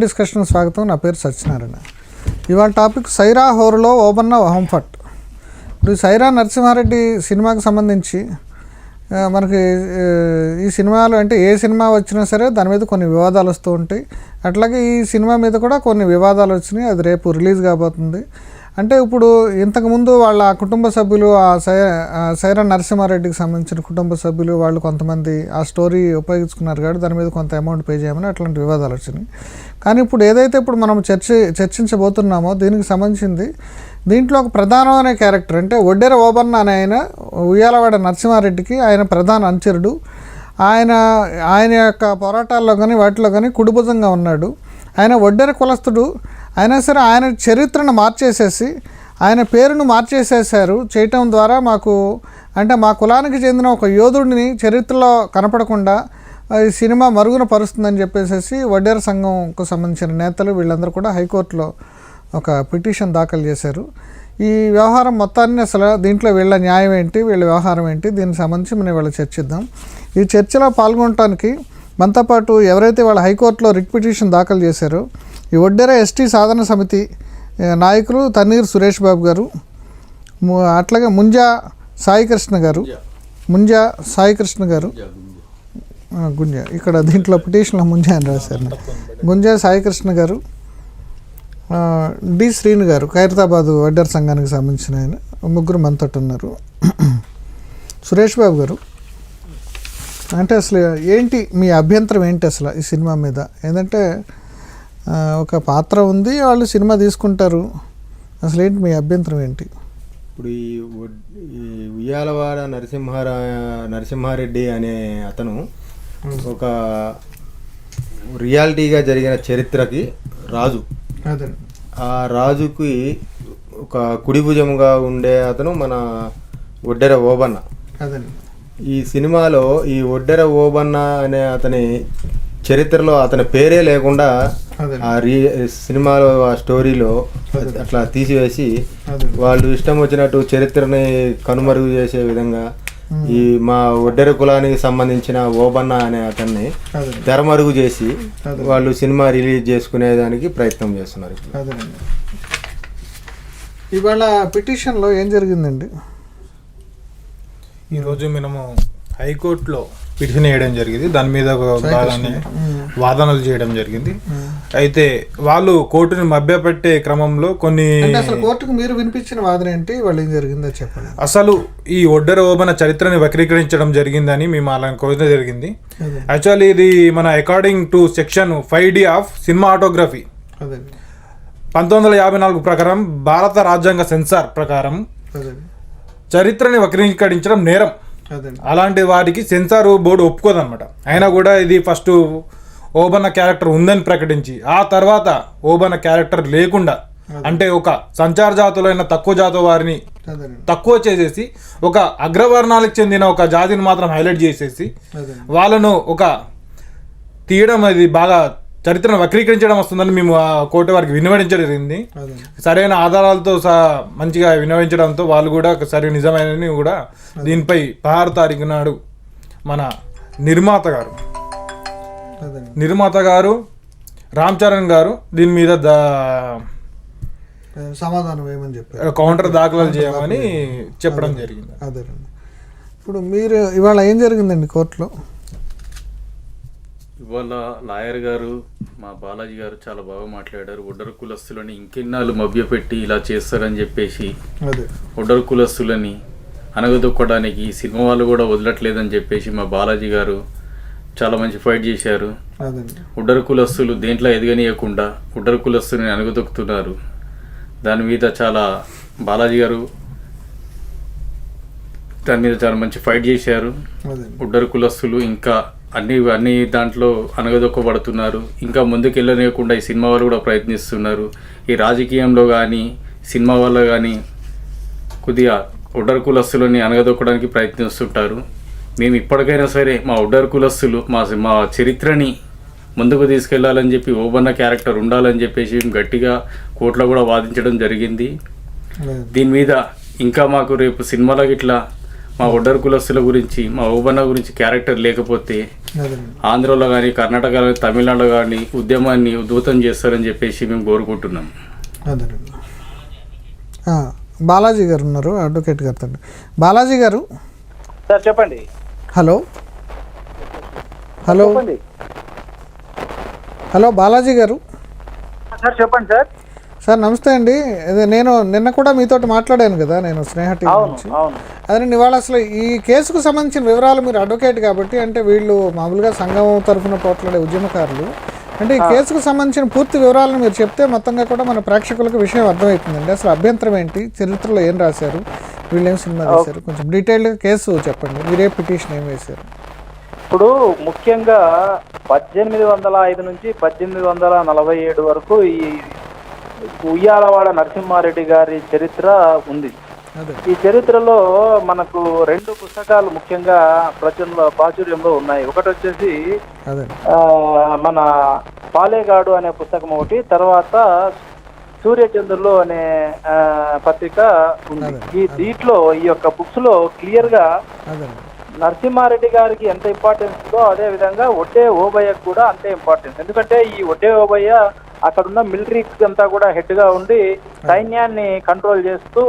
Discussion స్వాగతం. నా పేరు సత్యనారాయణ. ఇవాళ టాపిక్ సైరా హోరులో ఓబన్న హంఫట్. ఇప్పుడు సైరా నరసింహారెడ్డి సినిమాకి సంబంధించి మనకి ఈ సినిమాలు అంటే ఏ సినిమా వచ్చినా సరే దాని మీద కొన్ని వివాదాలు వస్తూ ఉంటాయి. అట్లాగే ఈ సినిమా మీద కూడా కొన్ని వివాదాలు వచ్చినాయి. అది రేపు రిలీజ్ కాబోతుంది. అంటే ఇప్పుడు ఇంతకుముందు వాళ్ళ కుటుంబ సభ్యులు సైరా నరసింహారెడ్డికి సంబంధించిన కుటుంబ సభ్యులు వాళ్ళు కొంతమంది ఆ స్టోరీ ఉపయోగించుకున్నారు కాబట్టి దాని మీద కొంత అమౌంట్ పే చేయమని అట్లాంటి వివాదాలు వచ్చినాయి. కానీ ఇప్పుడు ఏదైతే ఇప్పుడు మనం చర్చించబోతున్నామో దీనికి సంబంధించింది దీంట్లో ఒక ప్రధానమైన క్యారెక్టర్ అంటే ఒడ్డెర ఓబన్న అనే ఆయన ఉయ్యాలవాడ నరసింహారెడ్డికి ఆయన ప్రధాన అనుచరుడు. ఆయన యొక్క పోరాటాల్లో కానీ వాటిలో కానీ కుడిభుజంగా ఉన్నాడు. ఆయన ఒడ్డెర కులస్తుడు అయినా సరే ఆయన చరిత్రను మార్చేసేసి ఆయన పేరును మార్చేసేసారు. చేయటం ద్వారా మాకు అంటే మా కులానికి చెందిన ఒక యోధుడిని చరిత్రలో కనపడకుండా ఈ సినిమా మరుగున పరుస్తుందని చెప్పేసి ఒడ్డెర సంఘంకు సంబంధించిన నేతలు వీళ్ళందరూ కూడా హైకోర్టులో ఒక పిటిషన్ దాఖలు చేశారు. ఈ వ్యవహారం మొత్తాన్ని అసలు దీంట్లో వీళ్ళ న్యాయం ఏంటి, వీళ్ళ వ్యవహారం ఏంటి, దీనికి సంబంధించి మనం వీళ్ళ చర్చిద్దాం. ఈ చర్చలో పాల్గొనడానికి మనతో పాటు ఎవరైతే వాళ్ళ హైకోర్టులో రిట్ పిటిషన్ దాఖలు చేశారో ఈ ఒడ్డెర ఎస్టీ సాధన సమితి నాయకులు తన్నీరు సురేష్ బాబు గారు, అట్లాగే ముంజా సాయికృష్ణ గారు, గుంజా ఇక్కడ దీంట్లో పిటిషన్లో ముంజా అని రాశారు. గుంజా సాయికృష్ణ గారు, డి శ్రీను గారు ఖైరతాబాదు ఒడ్డెర సంఘానికి సంబంధించిన ఆయన ముగ్గురు మనతో ఉన్నారు. సురేష్ బాబు గారు, అంటే అసలు ఏంటి మీ అభ్యంతరం ఏంటి అసలు ఈ సినిమా మీద? ఏంటంటే ఒక పాత్ర ఉంది, వాళ్ళు సినిమా తీసుకుంటారు, అసలు ఏంటి మీ అభ్యంతరం ఏంటి? ఇప్పుడు ఈ ఉయ్యాలవాడ నరసింహారెడ్డి అనే అతను ఒక రియాలిటీగా జరిగిన చరిత్రకి రాజు. ఆ రాజుకి ఒక కుడిభుజముగా ఉండే అతను మన ఒడ్డెర ఓబన్న. ఈ సినిమాలో ఈ ఒడ్డెర ఓబన్న అనే అతని చరిత్రలో అతని పేరే లేకుండా ఆ సినిమాలో ఆ స్టోరీలో అట్లా తీసివేసి వాళ్ళు ఇష్టం వచ్చినట్టు చరిత్రని కనుమరుగు చేసే విధంగా ఈ మా ఒడ్డెర కులానికి సంబంధించిన ఓబన్న అనే అతన్ని తెరమరుగు చేసి వాళ్ళు సినిమా రిలీజ్ చేసుకునేదానికి ప్రయత్నం చేస్తున్నారు. ఇవాళ పిటిషన్లో ఏం జరిగిందండి? ఈరోజు మనము హైకోర్టులో పిటిషన్ వేయడం జరిగింది. దాని మీద వాదనలు చేయడం జరిగింది. అయితే వాళ్ళు కోర్టుని మభ్యపెట్టే క్రమంలో కొన్ని కోర్టుకు మీరు వినిపించిన వాదన ఏంటి, వాళ్ళు ఏం జరిగిందో చెప్పండి. అసలు ఈ ఒడ్డెర ఓబన్న చరిత్రని వక్రీకరించడం జరిగిందని మేము అలా కోరడం జరిగింది. యాక్చువల్లీ ఇది మన according to section 5D of cinematography 1954 ప్రకారం భారత రాజ్యాంగ సెన్సార్ ప్రకారం చరిత్రని వక్రీకరించడం నేరం. అలాంటి వాటికి సెన్సార్ బోర్డు ఒప్పుకోదన్నమాట. అయినా కూడా ఇది ఫస్ట్ ఓబన్న క్యారెక్టర్ ఉందని ప్రకటించి ఆ తర్వాత ఓబన్న క్యారెక్టర్ లేకుండా అంటే ఒక సంచార జాతులైన తక్కువ జాతి వారిని తక్కువ చేసేసి ఒక అగ్రవర్ణాలకు చెందిన ఒక జాతిని మాత్రం హైలైట్ చేసేసి వాళ్ళను ఒక తీయడం అది బాగా చరిత్రను వక్రీకరించడం వస్తుందని మేము ఆ కోర్టు వారికి విన్నవించడం జరిగింది. సరైన ఆధారాలతో మంచిగా విన్నవించడంతో వాళ్ళు కూడా సరే నిజమైన కూడా దీనిపై 16 తారీఖు నాడు మన నిర్మాత గారు రామ్ చరణ్ గారు దీని మీద సమాధానం ఏమని చెప్పారు, కౌంటర్ దాఖలు చేయమని చెప్పడం జరిగింది. అదేనండి. ఇప్పుడు మీరు ఇవాళ ఏం జరిగిందండి కోర్టులో? ఇవాళ లాయర్ గారు మా బాలాజీ గారు చాలా బాగా మాట్లాడారు. ఒడ్డర కులస్తులని ఇంకెన్నాళ్ళు మభ్యపెట్టి ఇలా చేస్తారని చెప్పేసి ఒడ్డర కులస్తులని అనగదొక్కడానికి సినిమా వాళ్ళు కూడా వదలట్లేదని చెప్పేసి మా బాలాజీ గారు చాలా మంచి ఫైట్ చేశారు. ఒడ్డర కులస్తులు దేంట్లో ఎదగనీయకుండా ఒడ్డర కులస్తుని అనగదొక్కుతున్నారు. దాని మీద చాలా బాలాజీ గారు దాని మీద చాలా మంచి ఫైట్ చేశారు. ఒడ్డర కులస్తులు ఇంకా అన్ని దాంట్లో అనగదొక్కబడుతున్నారు. ఇంకా ముందుకు వెళ్ళనీయకుండా ఈ సినిమా వాళ్ళు కూడా ప్రయత్నిస్తున్నారు. ఈ రాజకీయంలో కానీ సినిమా వల్ల కానీ కొద్దిగా ఒడ్డర కులస్తులని అనగదొక్కడానికి ప్రయత్నిస్తుంటారు. మేము ఇప్పటికైనా సరే మా ఒడ్డర కులస్తులు మా చరిత్రని ముందుకు తీసుకెళ్లాలని చెప్పి ఓబన్న క్యారెక్టర్ ఉండాలని చెప్పేసి గట్టిగా కోర్టులో కూడా వాదించడం జరిగింది. దీని మీద ఇంకా మాకు రేపు సినిమాలకు ఇట్లా మా ఒడ్డర్ కులస్తుల గురించి, మా ఓబన్న గురించి క్యారెక్టర్ లేకపోతే ఆంధ్రలో కానీ, కర్ణాటక కానీ, తమిళనాడులో కానీ ఉద్యమాన్ని ఉధృతం చేస్తారని చెప్పేసి మేము కోరుకుంటున్నాం. అదేనండి. బాలాజీ గారు ఉన్నారు, అడ్వకేట్ గారు. బాలాజీ గారు సార్ చెప్పండి. హలో హలో హలో బాలాజీ గారు సార్ చెప్పండి సార్. సార్ నమస్తే అండి. అదే నేను నిన్న కూడా మీతో మాట్లాడాను కదా, నేను స్నేహ టీవీ నుంచి. అదే ఇవాళ అసలు ఈ కేసుకు సంబంధించిన వివరాలు, మీరు అడ్వకేట్ కాబట్టి, అంటే వీళ్ళు మామూలుగా సంఘం తరఫున పోట్లాడే ఉద్యమకారులు, అంటే ఈ కేసుకు సంబంధించిన పూర్తి వివరాలను మీరు చెప్తే మొత్తంగా కూడా మన ప్రేక్షకులకు విషయం అర్థమవుతుందండి. అసలు అభ్యంతరం ఏంటి, చరిత్రలో ఏం రాశారు, వీళ్ళు ఏం సినిమా వేశారు, కొంచెం డీటెయిల్డ్గా కేసు చెప్పండి. మీరే పిటిషన్ ఏం వేశారు? ఇప్పుడు ముఖ్యంగా 1805 నుంచి 1847 వరకు ఈ ఉయ్యాలవాడ నరసింహారెడ్డి గారి చరిత్ర ఉంది. ఈ చరిత్రలో మనకు 2 పుస్తకాలు ముఖ్యంగా ప్రాచుర్యంలో ఉన్నాయి. ఒకటి వచ్చేసి మన పాలేగాడు అనే పుస్తకం ఒకటి, తర్వాత సూర్యచంద్రులు అనే పత్రిక ఉంది. దీంట్లో ఈ యొక్క బుక్స్ లో క్లియర్ గా నరసింహారెడ్డి గారికి ఎంత ఇంపార్టెన్స్ ఉందో అదే విధంగా ఒడ్డే ఓబయ్యకు కూడా అంతే ఇంపార్టెన్స్. ఎందుకంటే ఈ ఒడ్డే ఓబయ్య అక్కడున్న మిలిటరీ అంతా కూడా హెడ్ గా ఉండి సైన్యాన్ని కంట్రోల్ చేస్తూ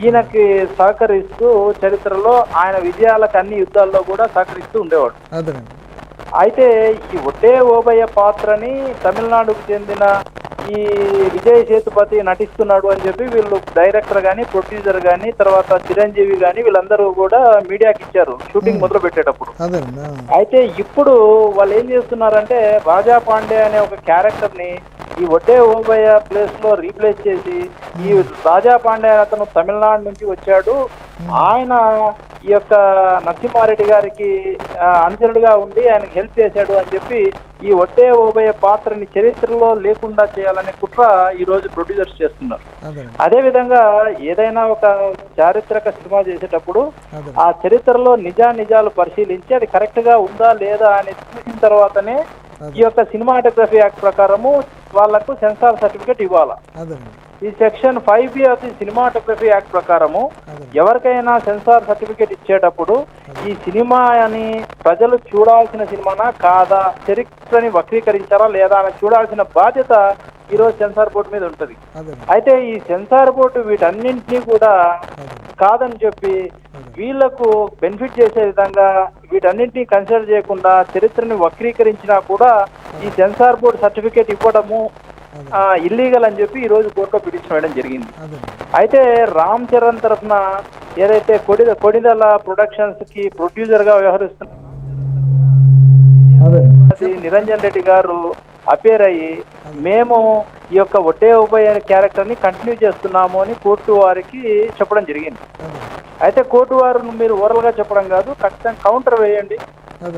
ఈయనకి సహకరిస్తూ చరిత్రలో ఆయన విజయాలకు అన్ని యుద్ధాల్లో కూడా సహకరిస్తూ ఉండేవాడు. అయితే ఈ ఒడ్డే ఓబయ్య పాత్రని తమిళనాడుకు చెందిన ఈ విజయ్ సేతుపతి నటిస్తున్నాడు అని చెప్పి వీళ్ళు డైరెక్టర్ గాని, ప్రొడ్యూసర్ గాని, తర్వాత చిరంజీవి గాని వీళ్ళందరూ కూడా మీడియాకి ఇచ్చారు షూటింగ్ మొదలు పెట్టేటప్పుడు. అయితే ఇప్పుడు వాళ్ళు ఏం చేస్తున్నారంటే రాజా పాండే అనే ఒక క్యారెక్టర్ ని ఈ ఒడ్డే ఓబయ్య ప్లేస్ లో రీప్లేస్ చేసి, ఈ రాజా పాండే అతను తమిళనాడు నుంచి వచ్చాడు, ఆయన ఈ యొక్క నరసింహారెడ్డి గారికి అనుచరుడుగా ఉండి ఆయనకు హెల్ప్ చేశాడు అని చెప్పి ఈ ఒడ్డే ఓబయ్య పాత్రని చరిత్రలో లేకుండా చేయాలనే కుట్ర ఈ రోజు ప్రొడ్యూసర్స్ చేస్తున్నారు. అదే విధంగా ఏదైనా ఒక చారిత్రక సినిమా చేసేటప్పుడు ఆ చరిత్రలో నిజాలు పరిశీలించి అది కరెక్ట్ గా ఉందా లేదా అని చూసిన తర్వాతనే ఈ యొక్క సినిమాటోగ్రఫీ యాక్ట్ ప్రకారము వాళ్లకు సెన్సార్ సర్టిఫికేట్ ఇవ్వాలా. ఈ section 5B of the cinematography act ప్రకారము ఎవరికైనా సెన్సార్ సర్టిఫికేట్ ఇచ్చేటప్పుడు ఈ సినిమా అని ప్రజలు చూడాల్సిన సినిమానా కాదా, చరిత్రని వక్రీకరించారా లేదా అని చూడాల్సిన బాధ్యత ఈరోజు సెన్సార్ బోర్డు మీద ఉంటుంది. అయితే ఈ సెన్సార్ బోర్డు వీటన్నింటినీ కూడా కాదని చెప్పి వీళ్లకు బెనిఫిట్ చేసే విధంగా వీటన్నింటినీ కన్సిడర్ చేయకుండా చరిత్రని వక్రీకరించినా కూడా ఈ సెన్సార్ బోర్డు సర్టిఫికేట్ ఇవ్వడము ఇల్లీగల్ అని చెప్పి ఈ రోజు కోర్టులో పిటిషన్ వేయడం జరిగింది. అయితే రామ్ చరణ్ తరఫున ఏదైతే కొడిదల ప్రొడక్షన్స్ కి ప్రొడ్యూసర్ గా వ్యవహరిస్తున్న నిరంజన్ రెడ్డి గారు అపేర్ అయ్యి మేము ఈ యొక్క ఒడ్డే ఓబయ్య క్యారెక్టర్ ని కంటిన్యూ చేస్తున్నాము అని కోర్టు వారికి చెప్పడం జరిగింది. అయితే కోర్టు వారు మీరు ఓవరాల్ గా చెప్పడం కాదు, ఖచ్చితంగా కౌంటర్ వేయండి,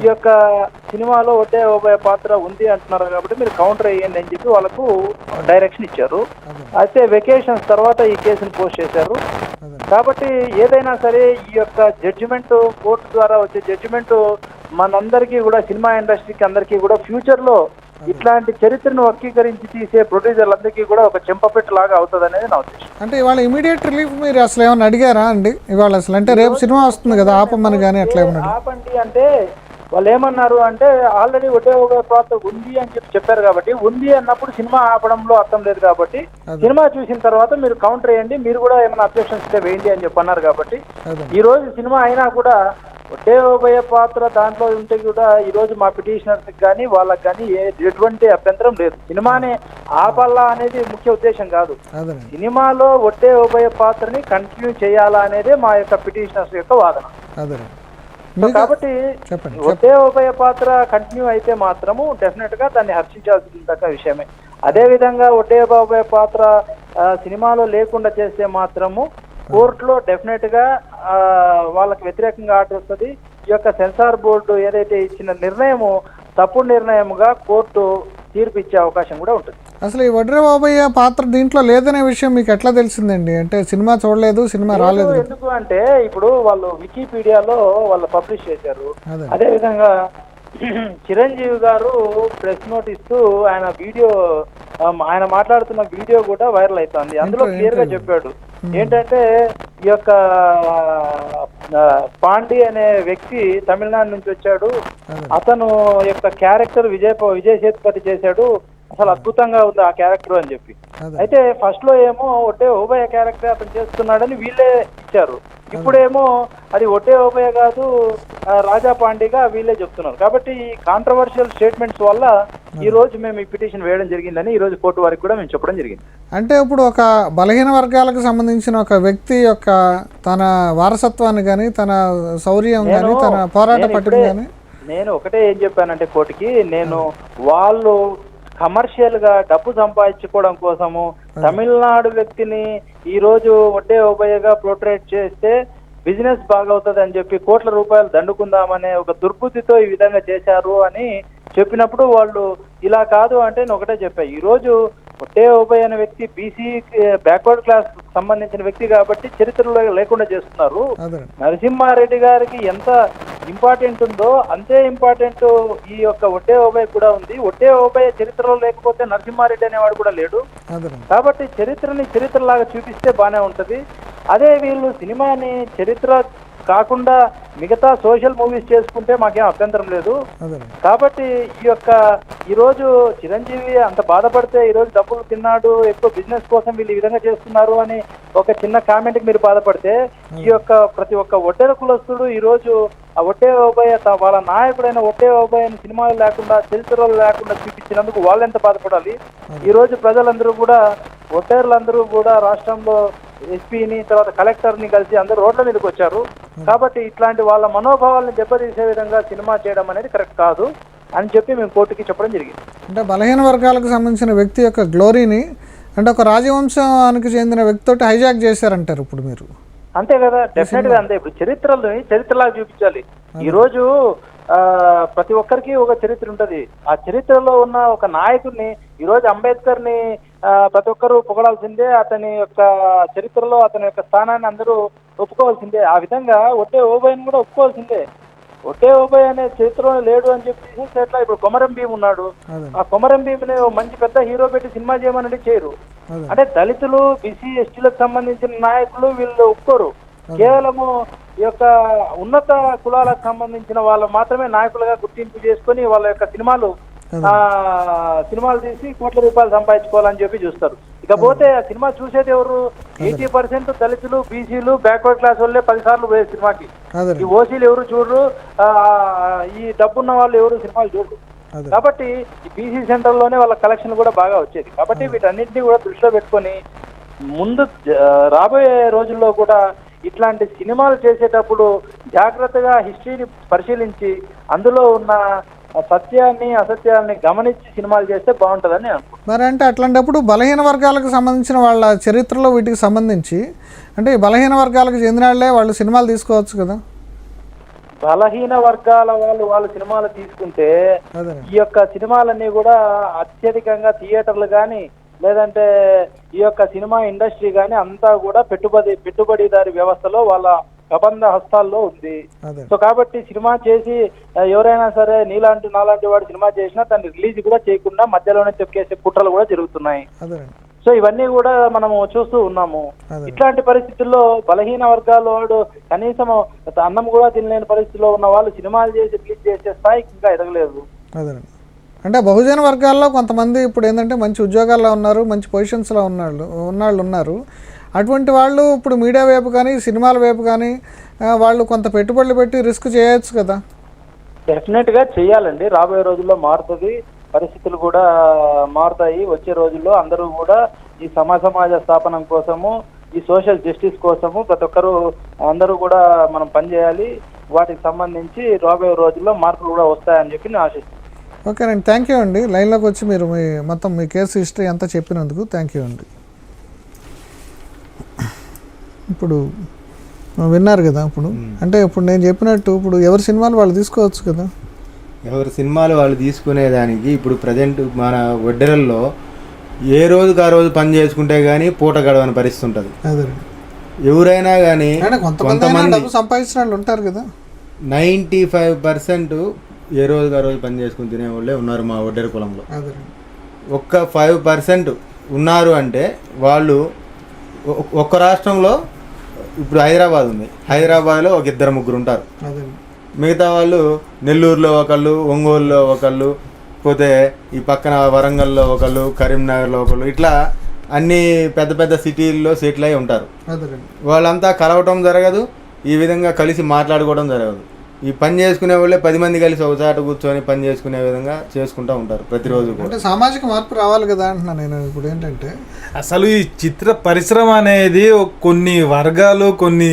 ఈ యొక్క సినిమాలో ఒడ్డే ఓబయ్య పాత్ర ఉంది అంటున్నారు కాబట్టి మీరు కౌంటర్ వేయండి అని చెప్పి వాళ్ళకు డైరెక్షన్ ఇచ్చారు. అయితే వెకేషన్స్ తర్వాత ఈ కేసును పోస్ట్ చేశారు. కాబట్టి ఏదైనా సరే ఈ యొక్క జడ్జిమెంట్ కోర్టు ద్వారా వచ్చే జడ్జిమెంట్ మనందరికీ కూడా, సినిమా ఇండస్ట్రీకి అందరికీ కూడా ఫ్యూచర్ లో ఇట్లాంటి చరిత్రను వక్రీకరించి తీసే ప్రొడ్యూసర్లందరికీ కూడా ఒక చెంపపెట్టు లాగా అవుతుంది అనేది నా ఉద్దేశం. అంటే ఇవాళ ఇమీడియట్ రిలీఫ్ మీరు అసలు ఏమైనా అడిగారా అండి ఇవాళ? అసలు అంటే రేపు సినిమా వస్తుంది కదా, ఆపమని కానీ అట్లా ఏమన్నా ఆపండి అంటే వాళ్ళు ఏమన్నారు అంటే ఆల్రెడీ ఒకే ఒక పాత్ర ఉంది అని చెప్పారు కాబట్టి, ఉంది అన్నప్పుడు సినిమా ఆపడంలో అర్థం లేదు కాబట్టి సినిమా చూసిన తర్వాత మీరు కౌంటర్ వేయండి, మీరు కూడా ఏమైనా అబ్జెక్షన్స్ ఇస్తే వేయండి అని చెప్పి అన్నారు. కాబట్టి ఈ రోజు సినిమా అయినా కూడా ఒకే ఓబయ్య పాత్ర దాంట్లో ఉంటే కూడా ఈ రోజు మా పిటిషనర్స్ కానీ వాళ్ళకి కానీ ఎటువంటి అభ్యంతరం లేదు. సినిమాని ఆపాలా అనేది ముఖ్య ఉద్దేశం కాదు, సినిమాలో ఒకే ఓబయ్య పాత్రని కంటిన్యూ చేయాలా అనేదే మా యొక్క పిటిషనర్స్ యొక్క వాదన. కాబట్టి ఒకే ఓబయ్య పాత్ర కంటిన్యూ అయితే మాత్రము డెఫినెట్ గా దాన్ని హర్షించాల్సిన విషయమే. అదే విధంగా ఒకే ఓబయ్య పాత్ర సినిమాలో లేకుండా చేస్తే మాత్రము కోర్టులో డెఫినెట్ గా వాళ్ళకి వ్యతిరేకంగా ఆర్డర్ వస్తుంది. ఈ యొక్క సెన్సార్ బోర్డు ఏదైతే ఇచ్చిన నిర్ణయము తప్పుడు నిర్ణయముగా కోర్టు తీర్పు ఇచ్చే అవకాశం కూడా ఉంటుంది. అసలు ఈ వడ్రే ఓబయ్య పాత్ర దీంట్లో లేదనే విషయం మీకు ఎట్లా తెలిసిందండి? అంటే సినిమా చూడలేదు, సినిమా రాలేదు. ఎందుకు అంటే ఇప్పుడు వాళ్ళు వికీపీడియాలో వాళ్ళు పబ్లిష్ చేశారు. అదే విధంగా చిరంజీవి గారు ప్రెస్ నోట్ ఇస్తూ ఆయన మాట్లాడుతున్న వీడియో కూడా వైరల్ అవుతుంది. అందులో క్లియర్ గా చెప్పాడు ఏంటంటే ఈ యొక్క పాండి అనే వ్యక్తి తమిళనాడు నుంచి వచ్చాడు, అతను యొక్క క్యారెక్టర్ విజయ్ సేతుపతి చేశాడు, అసలు అద్భుతంగా ఉంది ఆ క్యారెక్టర్ అని చెప్పి. అయితే ఫస్ట్ లో ఏమో ఒట్టే ఓబయ్య క్యారెక్టర్ అతను చేస్తున్నాడని వీళ్ళే ఇచ్చారు, ఇప్పుడేమో అది ఒట్టే ఓబయ్య కాదు రాజా పాండిగా వీళ్ళే చెప్తున్నారు. కాబట్టి ఈ కాంట్రవర్షియల్ స్టేట్మెంట్స్ వల్ల ఈ రోజు మేము ఈ పిటిషన్ వేయడం జరిగిందని ఈ రోజు కోర్టు వారికి కూడా మేము చెప్పడం జరిగింది. అంటే ఇప్పుడు ఒక బలహీన వర్గాలకు సంబంధించిన ఒక వ్యక్తి యొక్క తన వారసత్వాన్ని కానీ, తన శౌర్యం కానీ, తన పోరాట పట్టుని కానీ, నేను ఒకటే ఏం చెప్పానంటే కోర్టుకి, నేను వాళ్ళు కమర్షియల్ గా డబ్బు సంపాదించుకోవడం కోసము తమిళనాడు వ్యక్తిని ఈ రోజు ఒట్టే ఓబయ్యగా పోర్ట్రేట్ చేస్తే బిజినెస్ బాగవుతుంది అని చెప్పి కోట్ల రూపాయలు దండుకుందామనే ఒక దుర్బుద్ధితో ఈ విధంగా చేశారు అని చెప్పినప్పుడు వాళ్ళు ఇలా కాదు అంటే నేను ఒకటే చెప్పా, ఈ రోజు ఒట్టే ఓబయ్య అనే వ్యక్తి బీసీ బ్యాక్వర్డ్ క్లాస్ సంబంధించిన వ్యక్తి కాబట్టి చరిత్రలో లేకుండా చేస్తున్నారు. నరసింహారెడ్డి గారికి ఎంత ఇంపార్టెంట్ ఉందో అంతే ఇంపార్టెంట్ ఈ యొక్క ఒట్టే ఓబయ్య కూడా ఉంది. ఒట్టే ఓబయ్య చరిత్రలో లేకపోతే నరసింహారెడ్డి అనేవాడు కూడా లేడు. కాబట్టి చరిత్రని చరిత్రలాగా చూపిస్తే బానే ఉంటది. అదే వీళ్ళు సినిమాని చరిత్ర కాకుండా మిగతా సోషల్ మూవీస్ చేసుకుంటే మాకేం అభ్యంతరం లేదు. కాబట్టి ఈ రోజు చిరంజీవి అంత బాధపడితే ఈ రోజు డబ్బులు తిన్నాడు, ఎక్కువ బిజినెస్ కోసం వీళ్ళు ఈ విధంగా చేస్తున్నారు అని ఒక చిన్న కామెంట్ కి మీరు బాధపడితే, ఈ యొక్క ప్రతి ఒక్క ఒడ్డెర కులస్తుడు ఈ రోజు ఆ ఒట్టే ఓబయ్య వాళ్ళ నాయకుడైన ఒట్టే ఓబయ్యని సినిమాలు లేకుండా చరిత్రలు లేకుండా చూపించినందుకు వాళ్ళు ఎంత బాధపడాలి. ఈ రోజు ప్రజలందరూ కూడా ఒట్టేర్లందరూ కూడా రాష్ట్రంలో ఎస్పీని తర్వాత కలెక్టర్ని కలిసి అందరూ రోడ్ల మీదకి వచ్చారు. కాబట్టి ఇట్లాంటి వాళ్ళ మనోభావాలను దెబ్బతీసే విధంగా సినిమా చేయడం అనేది కరెక్ట్ కాదు అని చెప్పి మేము కోర్టుకి చెప్పడం జరిగింది. అంటే బలహీన వర్గాలకు సంబంధించిన వ్యక్తి యొక్క గ్లోరీని అంటే ఒక రాజవంశానికి చెందిన వ్యక్తితోటి హైజాక్ చేశారంటారు ఇప్పుడు మీరు. అంతే కదా, డెఫినెట్ గా అంతే. ఇప్పుడు చరిత్రలాగా చూపించాలి. ఈ రోజు ప్రతి ఒక్కరికి ఒక చరిత్ర ఉంటది. ఆ చరిత్రలో ఉన్న ఒక నాయకుడిని ఈ రోజు అంబేద్కర్ ని ప్రతి ఒక్కరు పొగడాల్సిందే, అతని యొక్క చరిత్రలో అతని యొక్క స్థానాన్ని అందరూ ఒప్పుకోవాల్సిందే. ఆ విధంగా ఒట్టే ఓబయ్యని కూడా ఒప్పుకోవాల్సిందే. ఒట్టే ఓబయ్య అనే చరిత్రలో లేడు అని చెప్పి ఎట్లా? ఇప్పుడు కొమరం భీమ్ ఉన్నాడు, ఆ కొమరం భీమ్ని మంచి పెద్ద హీరో పెట్టి సినిమా చేయమని చేయరు. అంటే దళితులు బీసీ ఎస్టీలకు సంబంధించిన నాయకులు వీళ్ళు ఒప్పుకోరు. కేవలము ఈ యొక్క ఉన్నత కులాలకు సంబంధించిన వాళ్ళు మాత్రమే నాయకులుగా గుర్తింపు చేసుకొని వాళ్ళ యొక్క సినిమాలు తీసి కోట్ల రూపాయలు సంపాదించుకోవాలని చెప్పి చూస్తారు. ఇకపోతే ఆ సినిమా చూసేది ఎవరు? 80% దళితులు, బీసీలు, బ్యాక్వర్డ్ క్లాస్ వాళ్ళే 10 సార్లు పోయే సినిమాకి. ఈ ఓసీలు ఎవరు చూడరు, ఈ డబ్బున్న వాళ్ళు ఎవరు సినిమాలు చూడరు. కాబట్టి ఈ బీసీ సెంటర్ లోనే వాళ్ళ కలెక్షన్ కూడా బాగా వచ్చేది. కాబట్టి వీటన్నింటినీ కూడా దృష్టిలో పెట్టుకొని ముందు రాబోయే రోజుల్లో కూడా ఇట్లాంటి సినిమాలు చేసేటప్పుడు జాగ్రత్తగా హిస్టరీని పరిశీలించి అందులో ఉన్న సత్యాన్ని అసత్యాన్ని గమనించి సినిమాలు చేస్తే బాగుంటుందని అనుకుంటున్నాను. మరి అంటే అట్లాంటప్పుడు బలహీన వర్గాలకు సంబంధించిన వాళ్ళ చరిత్రలో వీటికి సంబంధించి అంటే బలహీన వర్గాలకు చెందిన వాళ్ళే వాళ్ళు సినిమాలు తీసుకోవచ్చు కదా? బలహీన వర్గాల వాళ్ళు సినిమాలు తీసుకుంటే ఈ యొక్క సినిమాలన్నీ కూడా అత్యధికంగా థియేటర్లు కానీ లేదంటే ఈ యొక్క సినిమా ఇండస్ట్రీ కానీ అంతా కూడా పెట్టుబడిదారి వ్యవస్థలో వాళ్ళ ప్రబంధ హస్తాల్లో ఉంది. సో కాబట్టి సినిమా చేసి ఎవరైనా సరే నాలాంటి వాడు సినిమా చేసినా దాన్ని రిలీజ్ కూడా చేయకుండా మధ్యలోనే తొక్కేసే కుట్రలు కూడా జరుగుతున్నాయి. సో ఇవన్నీ కూడా మనము చూస్తూ ఉన్నాము. ఇట్లాంటి పరిస్థితుల్లో బలహీన వర్గాల వాడు కనీసం అన్నం కూడా తినలేని పరిస్థితిలో ఉన్న వాళ్ళు సినిమాలు చేసి రిలీజ్ చేసే స్థాయికి ఇంకా ఎదగలేదు. అంటే బహుజన వర్గాల్లో కొంతమంది ఇప్పుడు ఏంటంటే మంచి ఉద్యోగాల్లో ఉన్నారు, మంచి పొజిషన్స్లో ఉన్నాళ్ళు ఉన్నారు. అటువంటి వాళ్ళు ఇప్పుడు మీడియా వైపు కానీ సినిమాల వైపు కానీ వాళ్ళు కొంత పెట్టుబడులు పెట్టి రిస్క్ చేయొచ్చు కదా? డెఫినెట్గా చేయాలండి. రాబోయే రోజుల్లో మారుతుంది, పరిస్థితులు కూడా మారుతాయి. వచ్చే రోజుల్లో అందరూ కూడా ఈ సమాజ స్థాపనం కోసము, ఈ సోషల్ జస్టిస్ కోసము ప్రతి ఒక్కరూ అందరూ కూడా మనం పనిచేయాలి. వాటికి సంబంధించి రాబోయే రోజుల్లో మార్పులు కూడా వస్తాయని చెప్పి నేను ఆశిస్తున్నాను. ఓకేనండి, థ్యాంక్ యూ అండి. లైన్లోకి వచ్చి మీరు మొత్తం మీ కేసు హిస్టరీ అంతా చెప్పినందుకు థ్యాంక్ యూ అండి. ఇప్పుడు విన్నారు కదా, ఇప్పుడు అంటే ఇప్పుడు నేను చెప్పినట్టు ఇప్పుడు ఎవరి సినిమాలు వాళ్ళు తీసుకోవచ్చు కదా? ఎవరి సినిమాలు వాళ్ళు తీసుకునేదానికి ఇప్పుడు ప్రజెంట్ మన ఒడ్డెరల్లో ఏ రోజుకి ఆ రోజు పని చేసుకుంటే కానీ పూట గడవని పరిస్థితి ఉంటుంది. అదే ఎవరైనా కానీ కొంతమంది డబ్బు సంపాదించిన వాళ్ళు ఉంటారు కదా. 95% ఏ రోజుకి ఆ రోజు పని చేసుకుని తినేవాళ్ళే ఉన్నారు మా ఒడ్డెర కులంలో. ఒక్క 5% ఉన్నారు అంటే వాళ్ళు ఒక్క రాష్ట్రంలో ఇప్పుడు హైదరాబాద్ ఉంది, హైదరాబాద్లో ఒక 2-3 ఉంటారు. మిగతా వాళ్ళు నెల్లూరులో ఒకళ్ళు, ఒంగోలులో ఒకళ్ళు, పోతే ఈ పక్కన వరంగల్లో ఒకళ్ళు, కరీంనగర్లో ఒకళ్ళు, ఇట్లా అన్ని పెద్ద పెద్ద సిటీల్లో సెటిల్ అయి ఉంటారు. వాళ్ళంతా కలవటం జరగదు, ఈ విధంగా కలిసి మాట్లాడుకోవడం జరగదు. ఈ పని చేసుకునే వాళ్ళే 10 మంది కలిసి ఒక చాట కూర్చొని పని చేసుకునే విధంగా చేసుకుంటూ ఉంటారు ప్రతిరోజు. అంటే సామాజిక మార్పు రావాలి కదా అంటున్నా నేను. ఇప్పుడు ఏంటంటే అసలు ఈ చిత్ర పరిశ్రమ అనేది కొన్ని వర్గాలు కొన్ని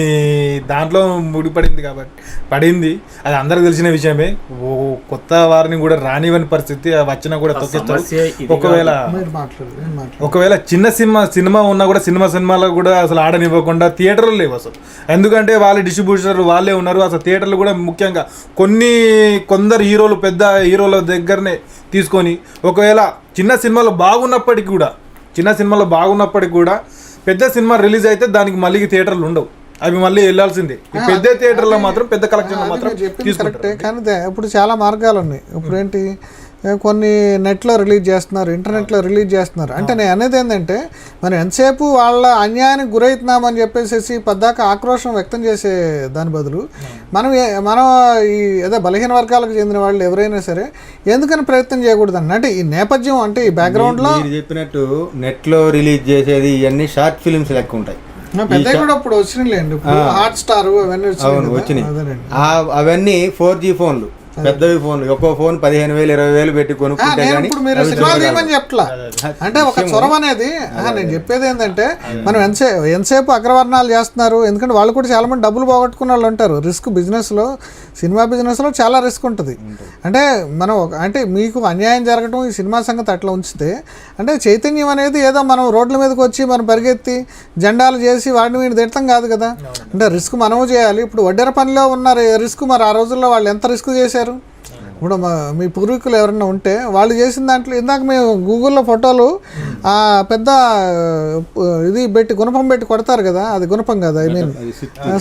దాంట్లో ముడిపడింది కాబట్టి పడింది, అది అందరికి తెలిసిన విషయమే. కొత్త వారిని కూడా రానివ్వని పరిస్థితి, వచ్చినా కూడా తొక్కిస్తారు. ఒకవేళ చిన్న సినిమా ఉన్నా కూడా సినిమాలో కూడా అసలు ఆడనివ్వకుండా థియేటర్లు లేవు అసలు. ఎందుకంటే వాళ్ళ డిస్ట్రిబ్యూటర్లు వాళ్ళే ఉన్నారు. అసలు థియేటర్లు కూడా ముఖ్యంగా కొందరు హీరోలు, పెద్ద హీరోల దగ్గరనే తీసుకొని, ఒకవేళ చిన్న సినిమాలు బాగున్నప్పటికీ కూడా పెద్ద సినిమా రిలీజ్ అయితే దానికి మళ్ళీ థియేటర్లు ఉండవు, అవి మళ్ళీ వెళ్ళాల్సిందే. పెద్ద థియేటర్లో మాత్రం పెద్ద కలెక్షన్లో మాత్రం కరెక్టే. కానీ ఇప్పుడు చాలా మార్గాలు ఉన్నాయి. ఇప్పుడు ఏంటి, కొన్ని నెట్లో రిలీజ్ చేస్తున్నారు, ఇంటర్నెట్లో రిలీజ్ చేస్తున్నారు. అంటే నేను అనేది ఏంటంటే, మనం ఎంతసేపు వాళ్ళ అన్యాయానికి గురవుతున్నామని చెప్పేసి పద్దాక ఆక్రోషం వ్యక్తం చేసే దాని బదులు మనం ఈ ఏదో బలహీన వర్గాలకు చెందిన వాళ్ళు ఎవరైనా సరే ఎందుకని ప్రయత్నం చేయకూడదు అంటే ఈ నేపథ్యం, అంటే ఈ బ్యాక్గ్రౌండ్లో చెప్పినట్టు నెట్లో రిలీజ్ చేసేది ఇవన్నీ షార్ట్ ఫిల్మ్స్ లెక్క ఉంటాయి. పెద్ద కూడా ఇప్పుడు వచ్చినాయిలేండి, హాట్ స్టార్ అవన్నీ వచ్చినాయి. అవన్నీ 4G ఫోన్లు, పెద్దవి ఫోన్లు. ఒక్కో ఫోన్ 15,000 20,000 పెట్టి కొనుక్కుంటే చెప్పట్లా. అంటే ఒక చొరవ అనేది నేను చెప్పేది ఏంటంటే, మనం ఎంతసేపు అగ్రవర్ణాలు చేస్తున్నారు. ఎందుకంటే వాళ్ళు కూడా చాలా మంది డబ్బులు పోగొట్టుకున్న వాళ్ళు ఉంటారు. రిస్క్ బిజినెస్లో, సినిమా బిజినెస్లో చాలా రిస్క్ ఉంటుంది. అంటే మనం అంటే మీకు అన్యాయం జరగటం ఈ సినిమా సంగతి అట్లా ఉంచితే, అంటే చైతన్యం అనేది ఏదో మనం రోడ్ల మీదకి వచ్చి మనం పరిగెత్తి జెండాలు చేసి వాడిని వీడిని తిడతాం కాదు కదా. అంటే రిస్క్ మనము చేయాలి. ఇప్పుడు వడ్డెర పనిలో ఉన్న రిస్క్ మరి ఆ రోజుల్లో వాళ్ళు ఎంత రిస్క్ చేశారు. ఇప్పుడు మీ పూర్వీకులు ఎవరైనా ఉంటే వాళ్ళు చేసిన దాంట్లో, ఇందాక మేము గూగుల్లో ఫోటోలు పెద్ద ఇది పెట్టి గుణపం పెట్టి కొడతారు కదా, అది గుణపం కదా, ఐ మీన్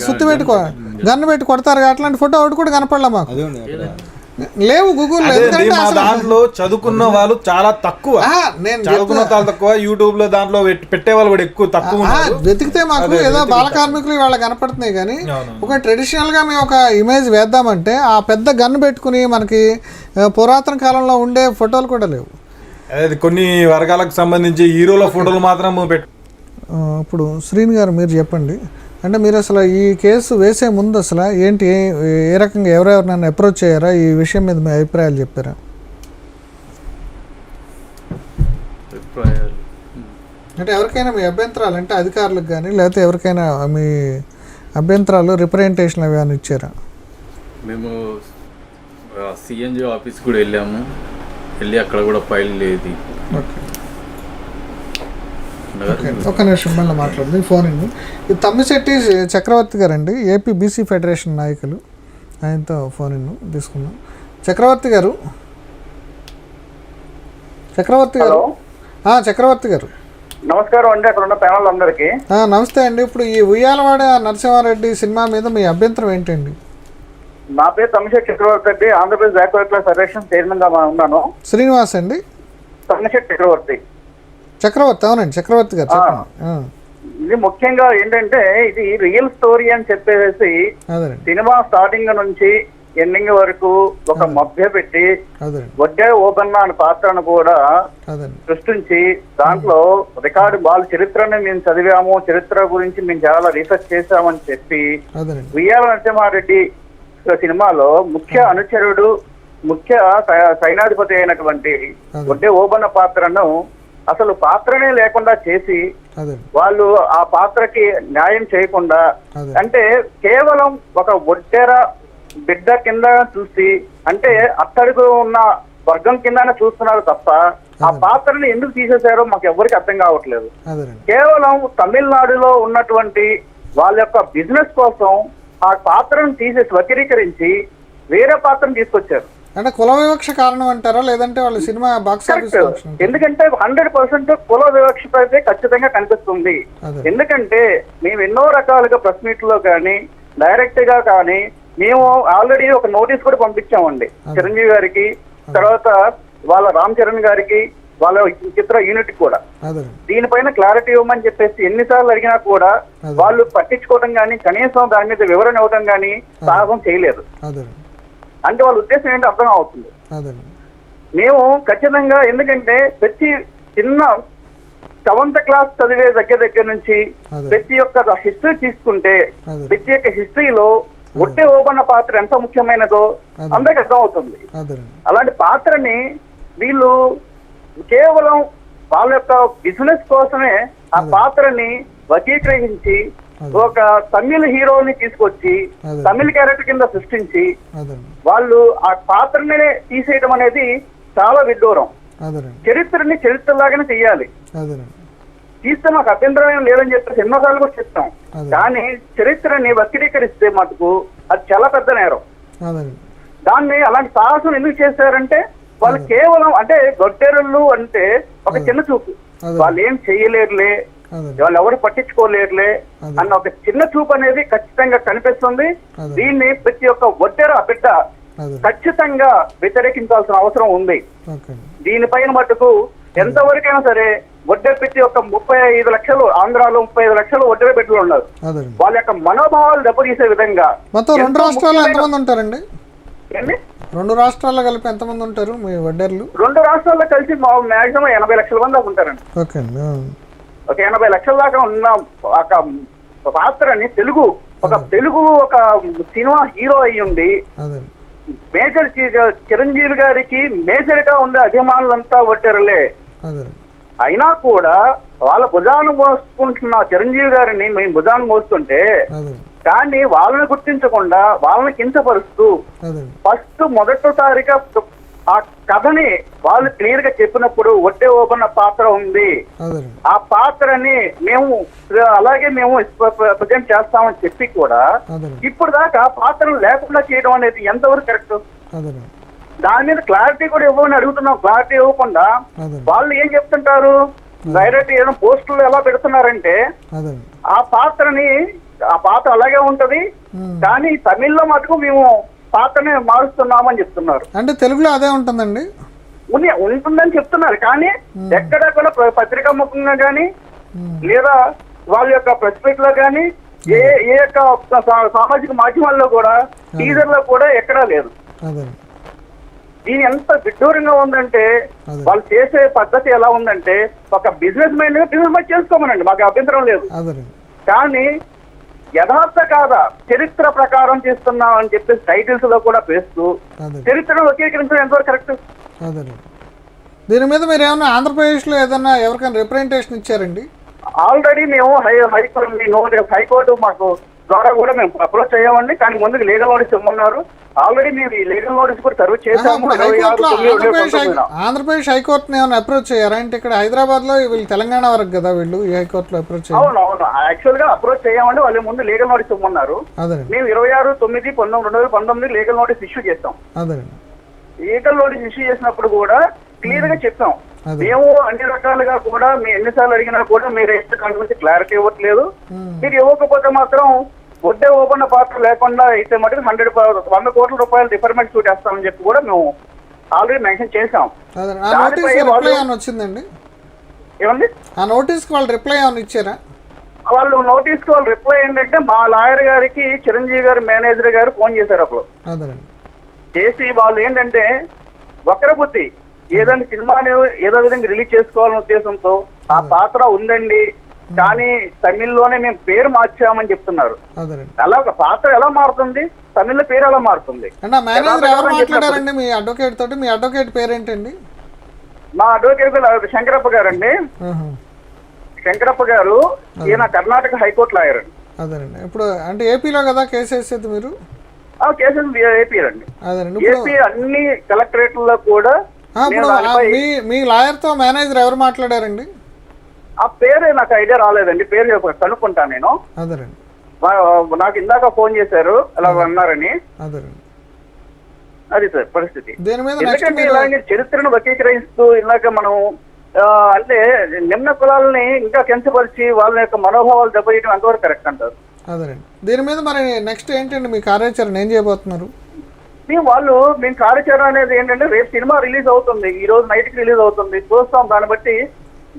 సుత్తి పెట్టి గన్ను పెట్టి కొడతారు కదా, అట్లాంటి ఫోటో ఒకటి కూడా కనపడలే మాకు. లేవు గూగుల్లో. దాంట్లో చదువుకున్న వాళ్ళు చాలా తక్కువ, యూట్యూబ్ లో దాంట్లో పెట్టే వాళ్ళు కూడా ఎక్కువ తక్కువ. వెతికితే మాకు ఏదో బాల కార్మికులు వాళ్ళ కనపడుతున్నాయి. కానీ ఒక ట్రెడిషనల్ గా మేము ఒక ఇమేజ్ వేద్దామంటే ఆ పెద్ద గన్ను పెట్టుకుని మనకి పురాతన కాలంలో ఉండే ఫోటోలు కూడా లేవు. కొన్ని వర్గాలకు సంబంధించి హీరోల ఫోటోలు మాత్రం పెట్టు. ఇప్పుడు శ్రీని గారు మీరు చెప్పండి, అంటే మీరు అసలు ఈ కేసు వేసే ముందు అసలు ఏంటి, ఏ రకంగా ఎవరెవరు నన్ను అప్రోచ్ అయ్యారా, ఈ విషయం మీద మీ అభిప్రాయాలు చెప్పారా? అంటే ఎవరికైనా మీ అభ్యంతరాలు, అంటే అధికారులకు కానీ లేకపోతే ఎవరికైనా మీ అభ్యంతరాలు రిప్రజెంటేషన్ అవి అని ఇచ్చారా? మేము సిఎన్జి ఆఫీస్ కూడా వెళ్ళి అక్కడ కూడా ఫైల్ లేదు. ఒక నిమిషం మళ్ళీ మాట్లాడుతుంది ఫోన్. ఇది తమ్మిశెట్టి చక్రవర్తి గారు అండి, ఏపీ బీసీ ఫెడరేషన్ నాయకులు. ఆయనతో ఫోన్ తీసుకున్నాం. చక్రవర్తి గారు చక్రవర్తి గారు నమస్కారం అండి, అక్కడ ఉన్న ప్యానల్ అందరికీ నమస్తే అండి. ఇప్పుడు ఈ ఉయ్యాలవాడ నరసింహారెడ్డి సినిమా మీద మీ అభ్యంతరం ఏంటండి? నా పేరు తమ్మిశెట్టి చక్రవర్తి అండి, Andhra Pradesh backward class federation chairman గా ఉన్నాను. శ్రీనివాస్ అండి. తమ్మిశెట్టి చక్రవర్తి. అవునండి, చక్రవర్తి గారు. ఇది ముఖ్యంగా ఏంటంటే, ఇది రియల్ స్టోరీ అని చెప్పేసి సినిమా స్టార్టింగ్ నుంచి ఎండింగ్ వరకు ఒక మభ్య పెట్టి వడ్డే ఓబన్న అనే పాత్రను కూడా సృష్టించి దాంట్లో రికార్డు వాళ్ళ చరిత్రని మేము చదివాము, చరిత్ర గురించి మేము చాలా రీసెర్చ్ చేశామని చెప్పి ఉయ్యాల నరసింహారెడ్డి సినిమాలో ముఖ్య అనుచరుడు, ముఖ్య సైనాధిపతి అయినటువంటి వడ్డే ఓబన్న పాత్రను అసలు పాత్రనే లేకుండా చేసి వాళ్ళు ఆ పాత్రకి న్యాయం చేయకుండా, అంటే కేవలం ఒక ఒడ్డెర బిడ్డ కింద చూసి, అంటే అట్టడుగు ఉన్న వర్గం కిందనే చూస్తున్నారు తప్ప ఆ పాత్రని ఎందుకు తీసేశారో మాకు ఎవరికి అర్థం కావట్లేదు. కేవలం తమిళనాడులో ఉన్నటువంటి వాళ్ళ యొక్క బిజినెస్ కోసం ఆ పాత్రను తీసేసి వక్రీకరించి వేరే పాత్రను తీసుకొచ్చారు. అంటే కుల వివక్ష కారణం అంటారా, లేదంటే వాళ్ళ సినిమా బాక్స్ ఆఫీస్? ఎందుకంటే 100% కుల వివక్ష అయితే ఖచ్చితంగా కనిపిస్తుంది. ఎందుకంటే మేము ఎన్నో రకాలుగా ప్రెస్ మీట్ లో కానీ డైరెక్ట్ గా కానీ మేము ఆల్రెడీ ఒక నోటీస్ కూడా పంపించామండి చిరంజీవి గారికి, తర్వాత వాళ్ళ రామ్ చరణ్ గారికి, వాళ్ళ చిత్ర యూనిట్ కూడా. అదేనండి. దీనిపైన క్లారిటీ ఇవ్వమని చెప్పేసి ఎన్నిసార్లు అడిగినా కూడా వాళ్ళు పట్టించుకోవడం కానీ కనీసం దాని మీద వివరణ ఇవ్వడం కానీ సాహసం చేయలేదు. అదేనండి. అంటే వాళ్ళ ఉద్దేశం ఏంటో అర్థం అవుతుంది. అదేనండి. మేము ఖచ్చితంగా, ఎందుకంటే ప్రతి చిన్న 7th క్లాస్ చదివే దగ్గర నుంచి ప్రతి ఒక్క హిస్టరీ తీసుకుంటే ప్రతి ఒక్క హిస్టరీలో ఒట్టే ఓబన్న పాత్ర ఎంత ముఖ్యమైనదో అందరికి అర్థం అవుతుంది. అలాంటి పాత్రని వీళ్ళు కేవలం వాళ్ళ యొక్క బిజినెస్ కోసమే ఆ పాత్రని వకీకరించి ఒక తమిళ హీరోని తీసుకొచ్చి తమిళ క్యారెక్టర్ కింద సృష్టించి వాళ్ళు ఆ పాత్రనే తీసేయడం అనేది చాలా విడ్డూరం. చరిత్రని చరిత్రలాగానే చెయ్యాలి. తీస్తే మాకు అభ్యంతరం లేదని చెప్పేసి ఎన్నోసార్లు కూడా చెప్తాం. కానీ చరిత్రని వక్రీకరిస్తే మటుకు అది చాలా పెద్ద నేరం. దాన్ని అలాంటి సాహసం ఎందుకు చేశారంటే వాళ్ళు కేవలం అంటే గొడ్డెరుళ్ళు అంటే ఒక చిన్న చూపు, వాళ్ళు ఏం చెయ్యలేరులే, వాళ్ళు ఎవరు పట్టించుకోలేరులే అన్న ఒక చిన్న చూపు అనేది ఖచ్చితంగా కనిపిస్తుంది. దీన్ని ప్రతి ఒక్క ఒడ్డెర బిడ్డ ఖచ్చితంగా వ్యతిరేకించాల్సిన అవసరం ఉంది. దీనిపైన మటుకు ఎంతవరకైనా సరే ఒడ్డెర పెట్టి ఒక 35 లక్షలు, ఆంధ్రాలో 35 లక్షలు ఒడ్డెర బిడ్డలు ఉన్నారు. వాళ్ళ యొక్క మనోభావాలు దెబ్బతీసే విధంగా. మొత్తం 2 రాష్ట్రాల్లో ఎంతమంది ఉంటారండి? 2 రాష్ట్రాల్లో కలిపి ఎంతమంది ఉంటారు మీ వడ్డెర్లు? 2 రాష్ట్రాల్లో కలిసి మాక్సిమం 80 లక్షల మంది దాకా ఉంటారండి. ఒక 80 లక్షల దాకా ఉన్న ఒక పాత్రని తెలుగు ఒక సినిమా హీరో అయ్యింది. మేజర్ చిరంజీవి గారికి మేజర్ గా ఉండే అభిమానులంతా ఒడ్డెరలే. అయినా కూడా వాళ్ళ భుజాన్ని మోసుకుంటున్న చిరంజీవి గారిని మేము భుజాన్ని మోస్తుంటే కానీ వాళ్ళని గుర్తించకుండా వాళ్ళని కించపరుస్తూ మొదటిసారిగా ఆ కథని వాళ్ళు క్లియర్ గా చెప్పినప్పుడు ఒట్టే ఓబన్న పాత్ర ఉంది, ఆ పాత్రని మేము అలాగే మేము ప్రజెంట్ చేస్తామని చెప్పి కూడా ఇప్పుడు దాకా పాత్రలు లేకుండా చేయడం అనేది ఎంతవరకు కరెక్ట్? దాని మీద క్లారిటీ కూడా ఇవ్వమని అడుగుతున్నాం. క్లారిటీ ఇవ్వకుండా వాళ్ళు ఏం చెప్తుంటారు, డైరెక్ట్ ఏదైనా పోస్టులు ఎలా పెడుతున్నారంటే ఆ పాత్ర అలాగే ఉంటది కానీ తమిళ్లో మటుకు మేము పాత్రనే మారుస్తున్నామని చెప్తున్నారు. అంటే తెలుగులో అదే ఉంటుందండి, ఉంటుందని చెప్తున్నారు. కానీ ఎక్కడ కూడా పత్రికా ముఖంగా గానీ లేదా వాళ్ళ యొక్క ప్రెస్ మీట్ లో గానీ ఏ యొక్క సామాజిక మాధ్యమాల్లో కూడా టీజర్ లో కూడా ఎక్కడా లేదు. దీని ఎంత విడ్డూరంగా ఉందంటే వాళ్ళు చేసే పద్ధతి ఎలా ఉందంటే ఒక బిజినెస్ మైండ్ చేసుకోమనండి, మాకు అభ్యంతరం లేదు. కానీ యథార్థ కాదా చరిత్ర ప్రకారం చేస్తున్నాం అని చెప్పేసి టైటిల్స్ లో కూడా పేస్తూ చరిత్రను వకీకరించడం ఎంతవరకు కరెక్ట్? దీని మీద మీరు ఏమన్నా ఆంధ్రప్రదేశ్ లో ఏదన్నా ఎవరికైనా రిప్రజెంటేషన్ ఇచ్చారండి? ఆల్రెడీ మేము హైకోర్టు మాకు ద్వారా కూడా మేము అప్రోచ్ అయ్యామండి. కానీ ముందుకు లీగల్ నోటీస్ ఇవ్వమన్నారు. ఆల్రెడీ మేము ఈ లీగల్ నోటీస్ కూడా సర్వ్ చేసాము. ఆంధ్రప్రదేశ్ హైకోర్టుని ఏమైనా అప్రోచ్ అయ్యారా? అంటే ఇక్కడ హైదరాబాద్ లో వీళ్ళు తెలంగాణ వరకు కదా వీళ్ళు ఈ హైకోర్టులో అప్రోచ్ అయ్యారు. అవును, యాక్చువల్ గా అప్రోచ్ చేయమండి. వాళ్ళు ముందు లీగల్ నోటీస్ ఇవ్వమన్నారు. మేము 26/9/2019 లీగల్ నోటీస్ ఇష్యూ చేస్తాం. లీగల్ నోటీస్ ఇష్యూ చేసినప్పుడు కూడా క్లియర్ గా చెప్పాం, మేము అన్ని రకాలుగా కూడా మీ ఎన్నిసార్లు అడిగినా కూడా మీరు దాని గురించి క్లారిటీ ఇవ్వట్లేదు. మీరు ఇవ్వకపోతే మాత్రం ఒడ్డే ఓపెన్ పాత్ర లేకుండా అయితే మటుకు 100 కోట్ల రూపాయలు డిఫర్మెంట్ సూట్ వేస్తామని చెప్పి కూడా మేము ఆల్రెడీ మెన్షన్ చేసాం. ఏమండి ఆ నోటీస్ వాళ్ళు రిప్లై ఏమైనా ఇచ్చారా? వాళ్ళు నోటీస్ కి వాళ్ళు రిప్లై ఏంటంటే మా లాయర్ గారికి చిరంజీవి గారి మేనేజర్ గారు ఫోన్ చేశారు. అప్పుడు చేసి వాళ్ళు ఏంటంటే వక్రబుద్ధి ఏదైనా సినిమాని ఏదో విధంగా రిలీజ్ చేసుకోవాలనే ఉద్దేశంతో ఆ పాత్ర ఉందండి కానీ తమిళ్లోనే మేము పేరు మార్చామని చెప్తున్నారు. అలా ఒక పాత్ర ఎలా మారుతుంది, తమిళ్లో పేరు ఎలా మారుతుంది? మీ అడ్వకేట్ తోటి మీ అడ్వకేట్ పేరేంటండి? మా అడ్వకేట్ శంకరప్ప గారండి. శంకరప్ప గారు ఈయన కర్ణాటక హైకోర్టు లాయర్ అండి. అదేనండి. ఇప్పుడు అంటే ఏపీలో కదా కేసు వేసేది మీరు? కేసు ఏపీ అండి. ఏపీ అన్ని కలెక్టరేట్లలో కూడా. మీ లాయర్ తో మేనేజర్ ఎవరు మాట్లాడారండి? ఆ పేరు నాకు ఐడియా రాలేదండి, పేరు కనుక్కుంటాను నేను. నాకు ఇందాక ఫోన్ చేశారు అలా అన్నారని. అది సార్ పరిస్థితి. ఎందుకంటే ఇలాగే చరిత్రను వకీకరిస్తూ ఇలాగ మనం అంటే నిమ్న కులాలని ఇంకా కించపరిచి వాళ్ళ యొక్క మనోభావాలు దెబ్బతీయడం ఎంతవరకు కరెక్ట్ అంటారు? దీని మీద మరి నెక్స్ట్ ఏంటండి మీ కార్యాచరణ ఏం చేయబోతున్నారు? మేము కార్యాచరణ అనేది ఏంటంటే రేపు సినిమా రిలీజ్ అవుతుంది, ఈ రోజు నైట్ కి రిలీజ్ అవుతుంది, చూస్తాం. దాన్ని బట్టి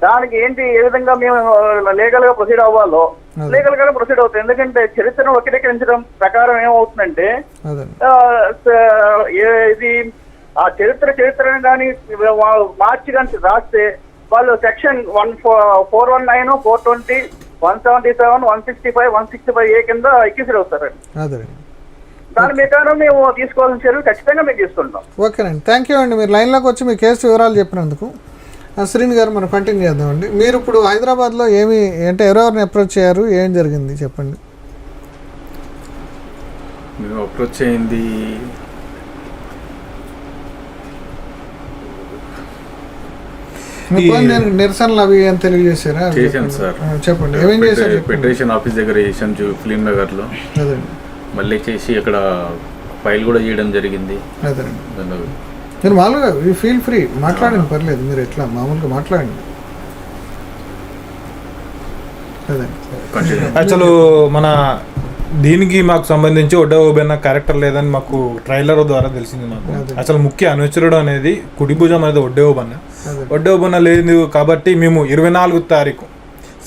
దానికి ఏంటి ఏ విధంగా మేము లీగల్ గా ప్రొసీడ్ అవ్వాలో లీగల్ గా ప్రొసీడ్ అవుతాం. ఎందుకంటే చరిత్రను వక్రీకరించడం ప్రకారం ఏమవుతుందంటే ఇది ఆ చరిత్రను కానీ మార్చి కానీ రాస్తే వాళ్ళు సెక్షన్ 419, 420, 177, 165, 165A కింద ఎక్కిసిడ్ అవుతారండి. దాని ప్రకారం మేము తీసుకోవాల్సిన చర్యలు ఖచ్చితంగా మేము తీసుకుంటాం. ఓకేనండి, థ్యాంక్ యూ అండి. మీరు లైన్లోకి వచ్చి మీ కేసు వివరాలు చెప్పినందుకు. శ్రీని గారు మనం కంటిన్యూ చేద్దామండి. మీరు ఇప్పుడు హైదరాబాద్లో ఎవరెవరిని అప్రోచ్ అయ్యారు, ఏం జరిగింది చెప్పండి. మేము అప్రోచ్ అయింది నిరసనలు అవి అని తెలియజేశారా? చేశాను సార్, చెప్పండి ఏమేం చేశారు. ఫెడరేషన్ ఆఫీస్ దగ్గర చేసాం ఫిలిం నగర్లో. మళ్ళీ చేసి అక్కడ ఫైల్ కూడా చేయడం జరిగింది. మీరు మామూలుగా ఫీల్ ఫ్రీ మాట్లాడండి, పర్లేదు. మీరు ఎట్లా మామూలుగా మాట్లాడండి. అసలు మన దీనికి మాకు సంబంధించి ఒడ్డ ఓబెన్న క్యారెక్టర్ లేదని మాకు ట్రైలర్ ద్వారా తెలిసింది. మాకు అసలు ముఖ్య అనుచరుడు అనేది కుడి భుజం అనేది ఒడ్డే ఓబన్న లేదు. కాబట్టి మేము 24 తారీఖు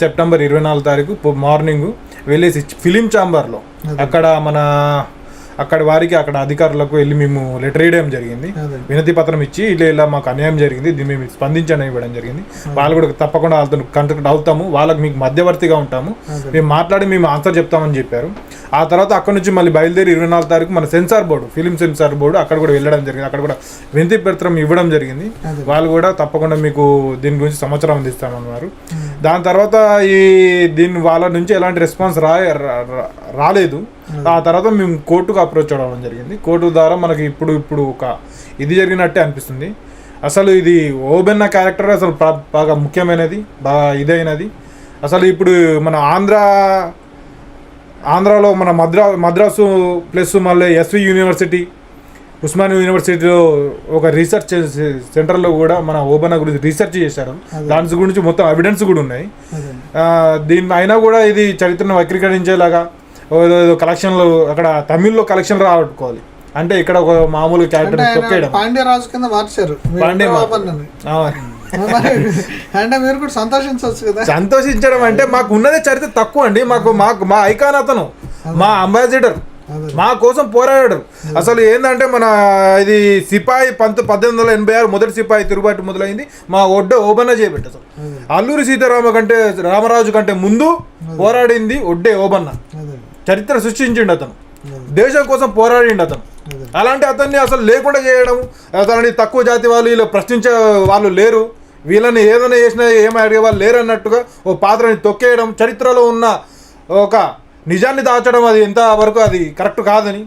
సెప్టెంబర్ 24 తారీఖు మార్నింగ్ వెళ్ళేసి ఫిలిం ఛాంబర్లో అక్కడ వారికి అక్కడ అధికారులకు వెళ్ళి మేము లెటర్ ఇవ్వడం జరిగింది. వినతి పత్రం ఇచ్చి ఇలా మాకు అన్యాయం జరిగింది, దీన్ని మేము స్పందించని ఇవ్వడం జరిగింది. వాళ్ళు కూడా తప్పకుండా వాళ్ళతో కాంటాక్ట్ అవుతాము, వాళ్ళకి మీకు మధ్యవర్తిగా ఉంటాము, మేము మాట్లాడి మేము ఆన్సర్ చెప్తామని చెప్పారు. ఆ తర్వాత అక్కడ నుంచి మళ్ళీ బయలుదేరి 24 తారీఖు మన censor board, film censor board అక్కడ కూడా వెళ్ళడం జరిగింది. అక్కడ కూడా వినతి పత్రం ఇవ్వడం జరిగింది. వాళ్ళు కూడా తప్పకుండా మీకు దీని గురించి సమాచారం అందిస్తామన్నారు. దాని తర్వాత దీని వాళ్ళ నుంచి ఎలాంటి రెస్పాన్స్ రాలేదు. ఆ తర్వాత మేము కోర్టుకు అప్రోచ్ అవ్వడం జరిగింది. కోర్టు ద్వారా మనకి ఇప్పుడు ఒక ఇది జరిగినట్టే అనిపిస్తుంది. అసలు ఇది ఓబెన్న క్యారెక్టర్ అసలు బాగా ముఖ్యమైనది, బాగా ఇదైనది. అసలు ఇప్పుడు మన ఆంధ్రాలో మన మద్రాసు ప్లస్ మళ్ళీ ఎస్వి యూనివర్సిటీ, ఉస్మానియా యూనివర్సిటీలో ఒక రీసెర్చ్ సెంటర్లో కూడా మన ఓబెన్న గురించి రీసెర్చ్ చేశారు. దాని గురించి మొత్తం ఎవిడెన్స్ కూడా ఉన్నాయి. దీని అయినా కూడా ఇది చరిత్రను వక్రీకరించేలాగా కలెక్షన్లు అక్కడ తమిళ్లో కలెక్షన్ రాబట్టుకోవాలి అంటే ఇక్కడ ఒక మామూలు క్యారెక్టర్ తొక్కేయడం. పాండ్యరాజు కింద మార్చారు. అంటే మీరు కూడా సంతోషించవచ్చు కదా. సంతోషించడం అంటే మాకు ఉన్నదే చరిత్ర తక్కువ అండి. మా ఐకాన్ అతను, మా అంబాసిడర్, మా కోసం పోరాడాడు. అసలు ఏంటంటే మన ఇది సిపాయి 1886 మొదటి సిపాయి తిరుగుబాటు మొదలైంది మా ఒడ్డ ఓబన్న చేయబెట్టి. అసలు అల్లూరి రామరాజు కంటే ముందు పోరాడింది ఒడ్డే ఓబన్న. చరిత్ర సృష్టించిండు అతను, దేశం కోసం పోరాడిండు అతను. అలాంటి అతన్ని అసలు లేకుండా చేయడం, అతని తక్కువ జాతి వాళ్ళు వీళ్ళు ప్రశ్నించే వాళ్ళు లేరు, వీళ్ళని ఏదైనా చేసినా ఏమై అడిగే వాళ్ళు లేరు అన్నట్టుగా ఓ పాత్రని తొక్కేయడం, చరిత్రలో ఉన్న ఒక నిజాన్ని దాచడం, అది ఎంతవరకు అది కరెక్ట్ కాదని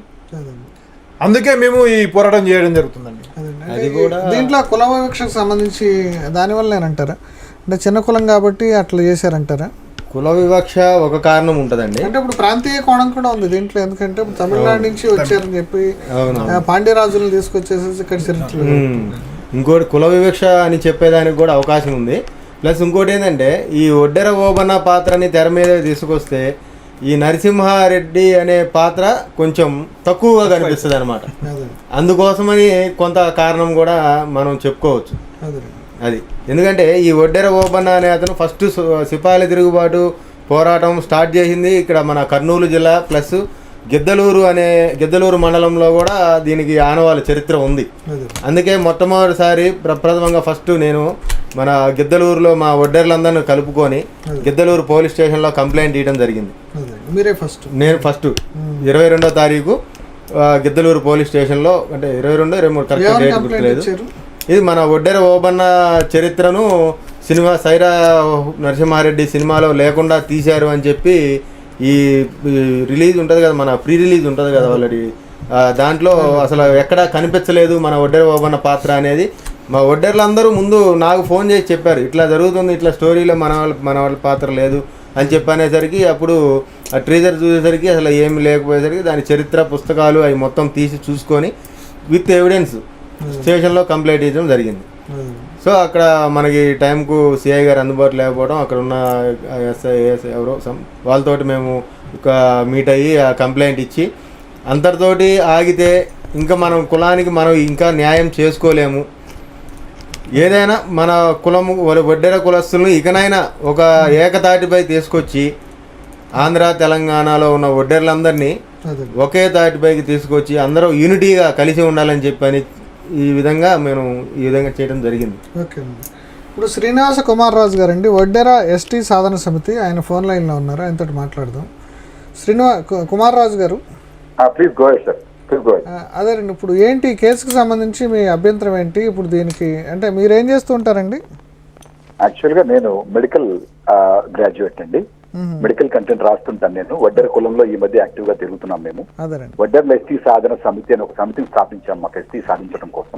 అందుకే మేము ఈ పోరాటం చేయడం జరుగుతుందండి. అది కూడా దీంట్లో కుల వివక్షకు సంబంధించి దానివల్లేనంటారా? అంటే చిన్న కులం కాబట్టి అట్లా చేశారంటారా? కుల వివక్ష ఒక కారణం ఉంటుందండి. అంటే ఇప్పుడు ప్రాంతీయ కోణం కూడా ఉంది దీంట్లో. ఎందుకంటే ఇప్పుడు తమిళనాడు నుంచి వచ్చారని చెప్పి పాండ్యరాజులను తీసుకొచ్చేసి ఇక్కడ చరిత్రలు. ఇంకోటి కుల వివక్ష అని చెప్పేదానికి కూడా అవకాశం ఉంది. ప్లస్ ఇంకోటి ఏంటంటే ఈ ఒడ్డెర ఓబన్న పాత్రని తెర మీద తీసుకొస్తే ఈ నరసింహారెడ్డి అనే పాత్ర కొంచెం తక్కువగా కనిపిస్తుంది అనమాట. అందుకోసమని కొంత కారణం కూడా మనం చెప్పుకోవచ్చు అది. ఎందుకంటే ఈ ఒడ్డెర ఓబన్న అనే అతను ఫస్ట్ సిపాయిల పోరాటం స్టార్ట్ చేసింది ఇక్కడ మన కర్నూలు జిల్లా ప్లస్ గిద్దలూరు మండలంలో కూడా దీనికి ఆనవాళ్ళ చరిత్ర ఉంది. అందుకే మొట్టమొదటిసారి ప్రప్రథమంగా ఫస్ట్ నేను మన గిద్దలూరులో మా ఒడ్డెర్లందరినీ కలుపుకొని గిద్దలూరు పోలీస్ స్టేషన్లో కంప్లైంట్ ఇవ్వడం జరిగింది. నేను ఫస్ట్ 22వ తారీఖు గిద్దలూరు పోలీస్ స్టేషన్లో, అంటే 22, 23 కరెక్ట్ డేట్ గుర్తులేదు. ఇది మన ఒడ్డెర ఓబన్న చరిత్రను సైరా నరసింహారెడ్డి సినిమాలో లేకుండా తీశారు అని చెప్పి ఈ రిలీజ్ ఉంటుంది కదా, మన ప్రీ రిలీజ్ ఉంటుంది కదా ఆల్రెడీ, దాంట్లో అసలు ఎక్కడా కనిపించలేదు మన ఒడ్డెర ఓబన్న పాత్ర అనేది. మా ఒడ్డెర్లందరూ ముందు నాకు ఫోన్ చేసి చెప్పారు, ఇట్లా జరుగుతుంది, ఇట్లా స్టోరీలో మన వాళ్ళ పాత్ర లేదు అని చెప్పనేసరికి అప్పుడు ఆ ట్రీజర్ చూసేసరికి అసలు ఏమి లేకపోయేసరికి దాని చరిత్ర పుస్తకాలు అవి మొత్తం తీసి చూసుకొని విత్ ఎవిడెన్స్ స్టేషన్లో కంప్లైంట్ ఇవ్వడం జరిగింది. సో అక్కడ మనకి టైంకు సిఐ గారు అందుబాటులో లేకపోవడం, అక్కడ ఉన్న ఎస్ఐ ఎవరో వాళ్ళతోటి మేము ఒక మీట్ అయ్యి ఆ కంప్లైంట్ ఇచ్చి అంతటితోటి ఆగితే ఇంకా మనం కులానికి మనం ఇంకా న్యాయం చేసుకోలేము, ఏదైనా మన కులము వడ్డెర కులస్తులను ఇకనైనా ఒక ఏకతాటిపై తీసుకొచ్చి ఆంధ్ర తెలంగాణలో ఉన్న వడ్డెర్లందరినీ ఒకే తాటిపైకి తీసుకొచ్చి అందరూ యూనిటీగా కలిసి ఉండాలని చెప్పని ఈ విధంగా చేయడం జరిగింది. ఓకే అండి. ఇప్పుడు శ్రీనివాస కుమార్ రాజు గారండి, వడ్డెర ఎస్టీ సాధన సమితి, ఆయన ఫోన్ లైన్లో ఉన్నారు, ఆయనతో మాట్లాడదాం. కుమార్ రాజు గారు, please go ahead sir, please go ahead. అదేనండి, ఇప్పుడు ఏంటి కేసుకు సంబంధించి మీ అభ్యంతరం ఏంటి? ఇప్పుడు దీనికి అంటే మీరు ఏం చేస్తూ ఉంటారండి? యాక్చువల్గా నేను మెడికల్ గ్రాడ్యుయేట్ అండి. మెడికల్ కంటెంట్ రాస్తుంటాను నేను. వడ్డెర కులంలో ఈ మధ్య యాక్టివ్ గా తిరుగుతున్నాం మేము. వడ్డెర్ల ఎస్టీ సాధన సమితి అని ఒక సమితిని స్థాపించాం మాకు ఎస్టీ సాధించడం కోసం,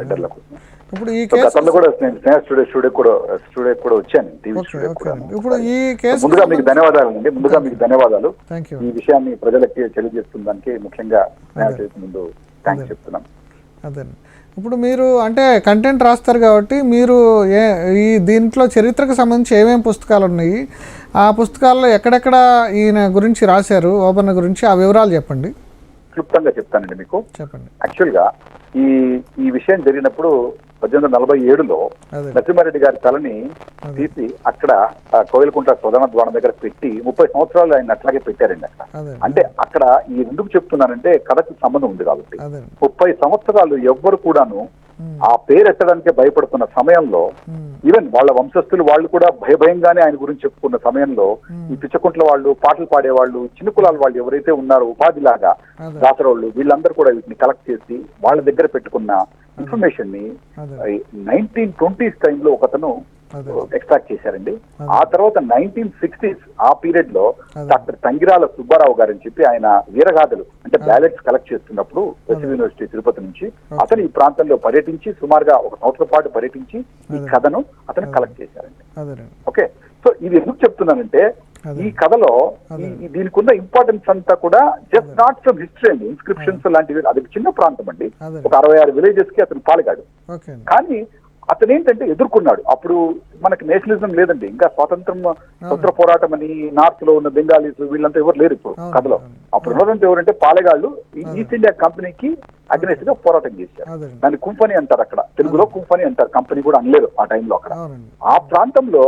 వడ్డెర్ల కోసం. ఇప్పుడు ఈ గతంలో కూడా నేను స్టూడియో కూడా వచ్చాను, టీవీ స్టూడియో కూడా. ఇప్పుడు ఈ కేసు ముందుగా మీకు ధన్యవాదాలు అండి, ముందుగా మీకు ధన్యవాదాలు. ఈ విషయాన్ని ప్రజలకి తెలియజేస్తున్న దానికి ముఖ్యంగా ముందు థ్యాంక్స్ చెప్తున్నాను. అదే, ఇప్పుడు మీరు అంటే కంటెంట్ రాస్తారు కాబట్టి మీరు ఈ దీంట్లో చరిత్రకు సంబంధించి ఏమేమి పుస్తకాలు ఉన్నాయి, ఆ పుస్తకాల్లో ఎక్కడెక్కడ ఈయన గురించి రాశారు, ఓబన్న గురించి, ఆ వివరాలు చెప్పండి. క్లుప్తంగా చెప్తానండి మీకు. చెప్పండి. యాక్చువల్గా ఈ విషయం జరిగినప్పుడు 1847లో నరసింహారెడ్డి గారి తలని తీసి అక్కడ కోయిలకుంట ప్రధాన ద్వారం దగ్గర పెట్టి 30 సంవత్సరాలు ఆయన అట్లాగే పెట్టారండి అక్కడ. అంటే అక్కడ ఎందుకు చెప్తున్నానంటే కథకు సంబంధం ఉంది కాబట్టి. 30 సంవత్సరాలు ఎవ్వరు కూడాను ఆ పేరు ఎత్తడానికే భయపడుతున్న సమయంలో, ఈవెన్ వాళ్ళ వంశస్థులు వాళ్ళు కూడా భయంగానే ఆయన గురించి చెప్పుకున్న సమయంలో, ఈ పిచ్చకుంట్ల వాళ్ళు, పాటలు పాడేవాళ్ళు, చిన్న కులాల వాళ్ళు ఎవరైతే ఉన్నారో ఉపాధిలాగా దాసరోళ్ళు, వీళ్ళందరూ కూడా వీటిని కలెక్ట్ చేసి వాళ్ళ దగ్గర పెట్టుకున్న ఇన్ఫర్మేషన్ ని 1920s టైంలో ఒకతను ఎక్స్ట్రాక్ట్ చేశారండి. ఆ తర్వాత 1960s ఆ పీరియడ్ లో డాక్టర్ తంగిరాల సుబ్బారావు గారు అని చెప్పి ఆయన వీరగాథలు అంటే బ్యాలెట్స్ కలెక్ట్ చేస్తున్నప్పుడు వెస్ట్ యూనివర్సిటీ తిరుపతి నుంచి అతను ఈ ప్రాంతంలో పర్యటించి సుమారుగా 1 సంవత్సరం పాటు పర్యటించి ఈ కథను అతను కలెక్ట్ చేశారండి. ఓకే, సో ఇది ఎందుకు చెప్తున్నానంటే ఈ కథలో దీనికి ఉన్న ఇంపార్టెన్స్ అంతా కూడా జస్ట్ నాట్ ఫ్రమ్ హిస్టరీ అండి, ఇన్స్క్రిప్షన్స్ లాంటివి. అది చిన్న ప్రాంతం అండి, ఒక 66 విలేజెస్ కి అతను పాల్గాడు. కానీ అతను ఏంటంటే ఎదుర్కొన్నాడు. అప్పుడు మనకి నేషనలిజం లేదండి, ఇంకా స్వతంత్ర పోరాటం అని నార్త్ లో ఉన్న బెంగాలీస్ వీళ్ళంతా ఎవరు లేరు ఇప్పుడు కథలో. అప్పుడు ఉన్నదంతా ఎవరంటే పాలెగాళ్ళు ఈస్ట్ ఇండియా కంపెనీకి అగ్నెస్ట్ గా పోరాటం చేశారు. దాన్ని కుంపని అంటారు, అక్కడ తెలుగులో కుంపని అంటారు, కంపెనీ కూడా అనలేరు ఆ టైంలో. అక్కడ ఆ ప్రాంతంలో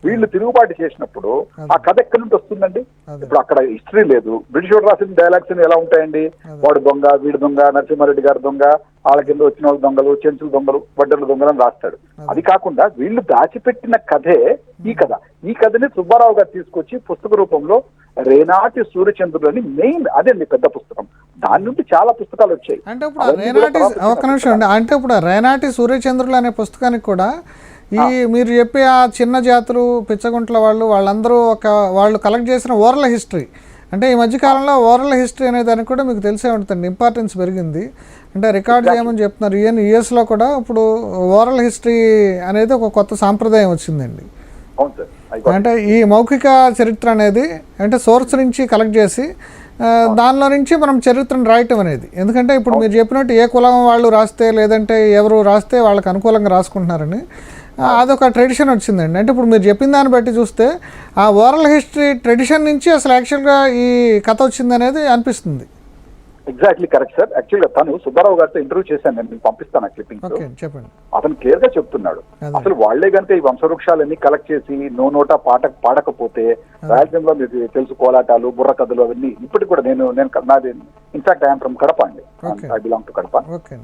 వీళ్ళు తిరుగుబాటు చేసినప్పుడు ఆ కథ ఎక్కడి నుండి వస్తుందండి? ఇప్పుడు అక్కడ హిస్టరీ లేదు. బ్రిటిష్ వాడు రాసిన డైలాగ్స్ ఎలా ఉంటాయండి? వాడు దొంగ, వీడు దొంగ, నరసింహారెడ్డి గారు దొంగ, వాళ్ళ కింద వచ్చిన వాళ్ళు దొంగలు, చెంచులు దొంగలు, వడ్డర్ల దొంగలు అని రాస్తాడు. అది కాకుండా వీళ్ళు దాచిపెట్టిన కథే ఈ కథ. ఈ కథని సుబ్బారావు గారు తీసుకొచ్చి పుస్తక రూపంలో రేనాటి సూర్యచంద్రుడు అని మెయిన్ అదే పెద్ద పుస్తకం. దాని నుండి చాలా పుస్తకాలు వచ్చాయి. అంటే ఇప్పుడు ఒక నిమిషం అండి, అంటే ఇప్పుడు రేనాటి సూర్యచంద్రులు అనే పుస్తకానికి కూడా ఈ మీరు చెప్పే ఆ చిన్న జాతులు, పిచ్చగుంట్ల వాళ్ళందరూ వాళ్ళు కలెక్ట్ చేసిన ఓరల్ హిస్టరీ, అంటే ఈ మధ్యకాలంలో ఓరల్ హిస్టరీ అనే దానికి కూడా మీకు తెలిసే ఉంటుంది, ఇంపార్టెన్స్ పెరిగింది. అంటే రికార్డ్ చేయమని చెప్తున్నారు. యుఎస్లో కూడా ఇప్పుడు ఓరల్ హిస్టరీ అనేది ఒక కొత్త సాంప్రదాయం వచ్చిందండి. అంటే ఈ మౌఖిక చరిత్ర అనేది అంటే సోర్స్ నుంచి కలెక్ట్ చేసి దానిలో నుంచి మనం చరిత్రను రాయటం అనేది. ఎందుకంటే ఇప్పుడు మీరు చెప్పినట్టు ఏ కులం వాళ్ళు రాస్తే లేదంటే ఎవరు రాస్తే వాళ్ళకి అనుకూలంగా రాసుకుంటున్నారని అదొక ట్రెడిషన్ వచ్చిందండి. అంటే ఇప్పుడు మీరు చెప్పిన దాన్ని బట్టి చూస్తే ఆ ఓరల్ హిస్టరీ ట్రెడిషన్ నుంచి అసలు యాక్చువల్గా ఈ కథ వచ్చింది అనేది అనిపిస్తుంది. Exactly correct sir. యాక్చువల్గా తను సుబ్బారావు గారితో ఇంటర్వ్యూ చేశాను, నేను పంపిస్తాను ఆ క్లిప్పింగ్స్. చెప్పండి. అతను క్లియర్ గా చెప్తున్నాడు అసలు వాళ్లే కనుక ఈ వంశవృక్షాలన్నీ కలెక్ట్ చేసి నోటా పాడకపోతే రాయలసీమలో మీకు తెలుసు కోలాటాలు, బుర్ర కథలు అవన్నీ ఇప్పటికి కూడా నేను నాది ఇన్ఫాక్ట్ ఐఎమ్ ఫ్రమ్ కడప అండి, ఐ బిలాంగ్ టు కడప.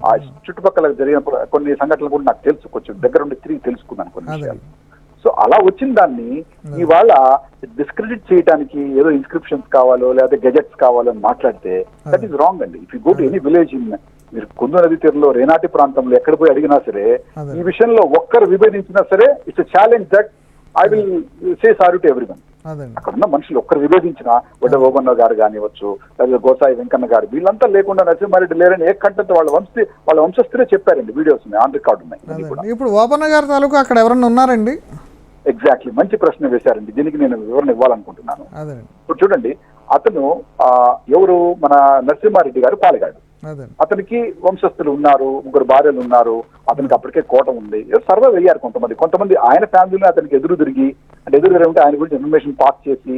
ఆ చుట్టుపక్కల జరిగిన కొన్ని సంఘటనలు కూడా నాకు తెలుసు, కొంచెం దగ్గర ఉండి తిరిగి తెలుసుకున్నాను కొన్ని విషయాలు. సో అలా వచ్చిన దాన్ని ఇవాళ డిస్క్రెడిట్ చేయడానికి ఏదో ఇన్స్క్రిప్షన్స్ కావాలో లేదా గెజెట్స్ కావాలో అని మాట్లాడితే దట్ ఈస్ రాంగ్ అండి. If you go to any village in మీరు కుందు నది తీరులో రేనాటి ప్రాంతంలో ఎక్కడ పోయి అడిగినా సరే ఈ విషయంలో ఒక్కరు విభేదించినా సరే it's challenge that I will say sorry to everyone. అక్కడ ఉన్న మనుషులు ఒక్కరు విభేదించిన వడ్డ ఓబన్న గారు కానివచ్చు లేదా గోసాయి వెంకన్న గారు వీళ్ళంతా లేకుండా నరసింహారెడ్డి లేరని ఏ కంటెంట్ వాళ్ళ వంశస్థులే చెప్పారండి. వీడియోస్ ఉన్నాయి, ఆన్ రికార్డ్ ఉన్నాయి. ఇప్పుడు ఓబన్న గారి తాలూకు అక్కడ ఎవరన్నా ఉన్నారండి? ఎగ్జాక్ట్లీ, మంచి ప్రశ్న వేశారండి. దీనికి నేను వివరణ ఇవ్వాలనుకుంటున్నాను. ఇప్పుడు చూడండి, అతను ఎవరు మన నరసింహారెడ్డి గారు పాలెగాడు. అతనికి వంశస్థులు ఉన్నారు, 3 భార్యలు ఉన్నారు, అతనికి అప్పటికే కోట ఉంది. సర్వైవ్ అయ్యారు కొంతమంది ఆయన ఫ్యామిలీలో అతనికి ఎదురు తిరిగి ఆయన గురించి ఇన్ఫర్మేషన్ పాస్ చేసి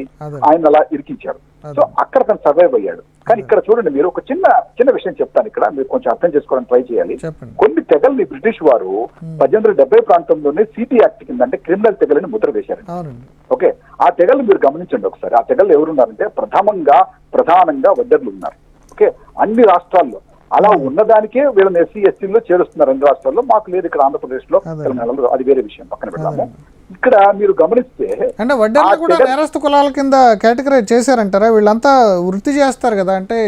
ఆయన అలా ఇరికించారు. సో అక్కడ తను సర్వైవ్ అయ్యాడు. కానీ ఇక్కడ చూడండి, మీరు ఒక చిన్న విషయం చెప్తాను, ఇక్కడ మీరు కొంచెం అర్థం చేసుకోవడానికి ట్రై చేయాలి. కొన్ని తెగల్ని బ్రిటిష్ వారు 1870 ప్రాంతంలోనే సిటీ యాక్ట్ కింద అంటే క్రిమినల్ తెగలని ముద్ర వేశారు. ఓకే, ఆ తెగలు మీరు గమనించండి ఒకసారి. ఆ తెగలు ఎవరున్నారంటే ప్రధానంగా వడ్డర్లు ఉన్నారు. ఓకే, అన్ని రాష్ట్రాల్లో అలా ఉన్నదానికే వీళ్ళని ఎస్సీ ఎస్టీలో చేరుస్తున్నారు. అన్ని రాష్ట్రాల్లో మాకు లేదు, ఇక్కడ ఆంధ్రప్రదేశ్ లో తెలంగాణలో, అది వేరే విషయం, పక్కన పెడతాము. ఇక్కడ మీరు గమనిస్తే అంటే వడ్డర్లు కూడా నేరస్తు కులాల కింద కేటగరైజ్ చేశారంటారా? వీళ్ళంతా వృత్తి చేస్తారు కదా, అంటే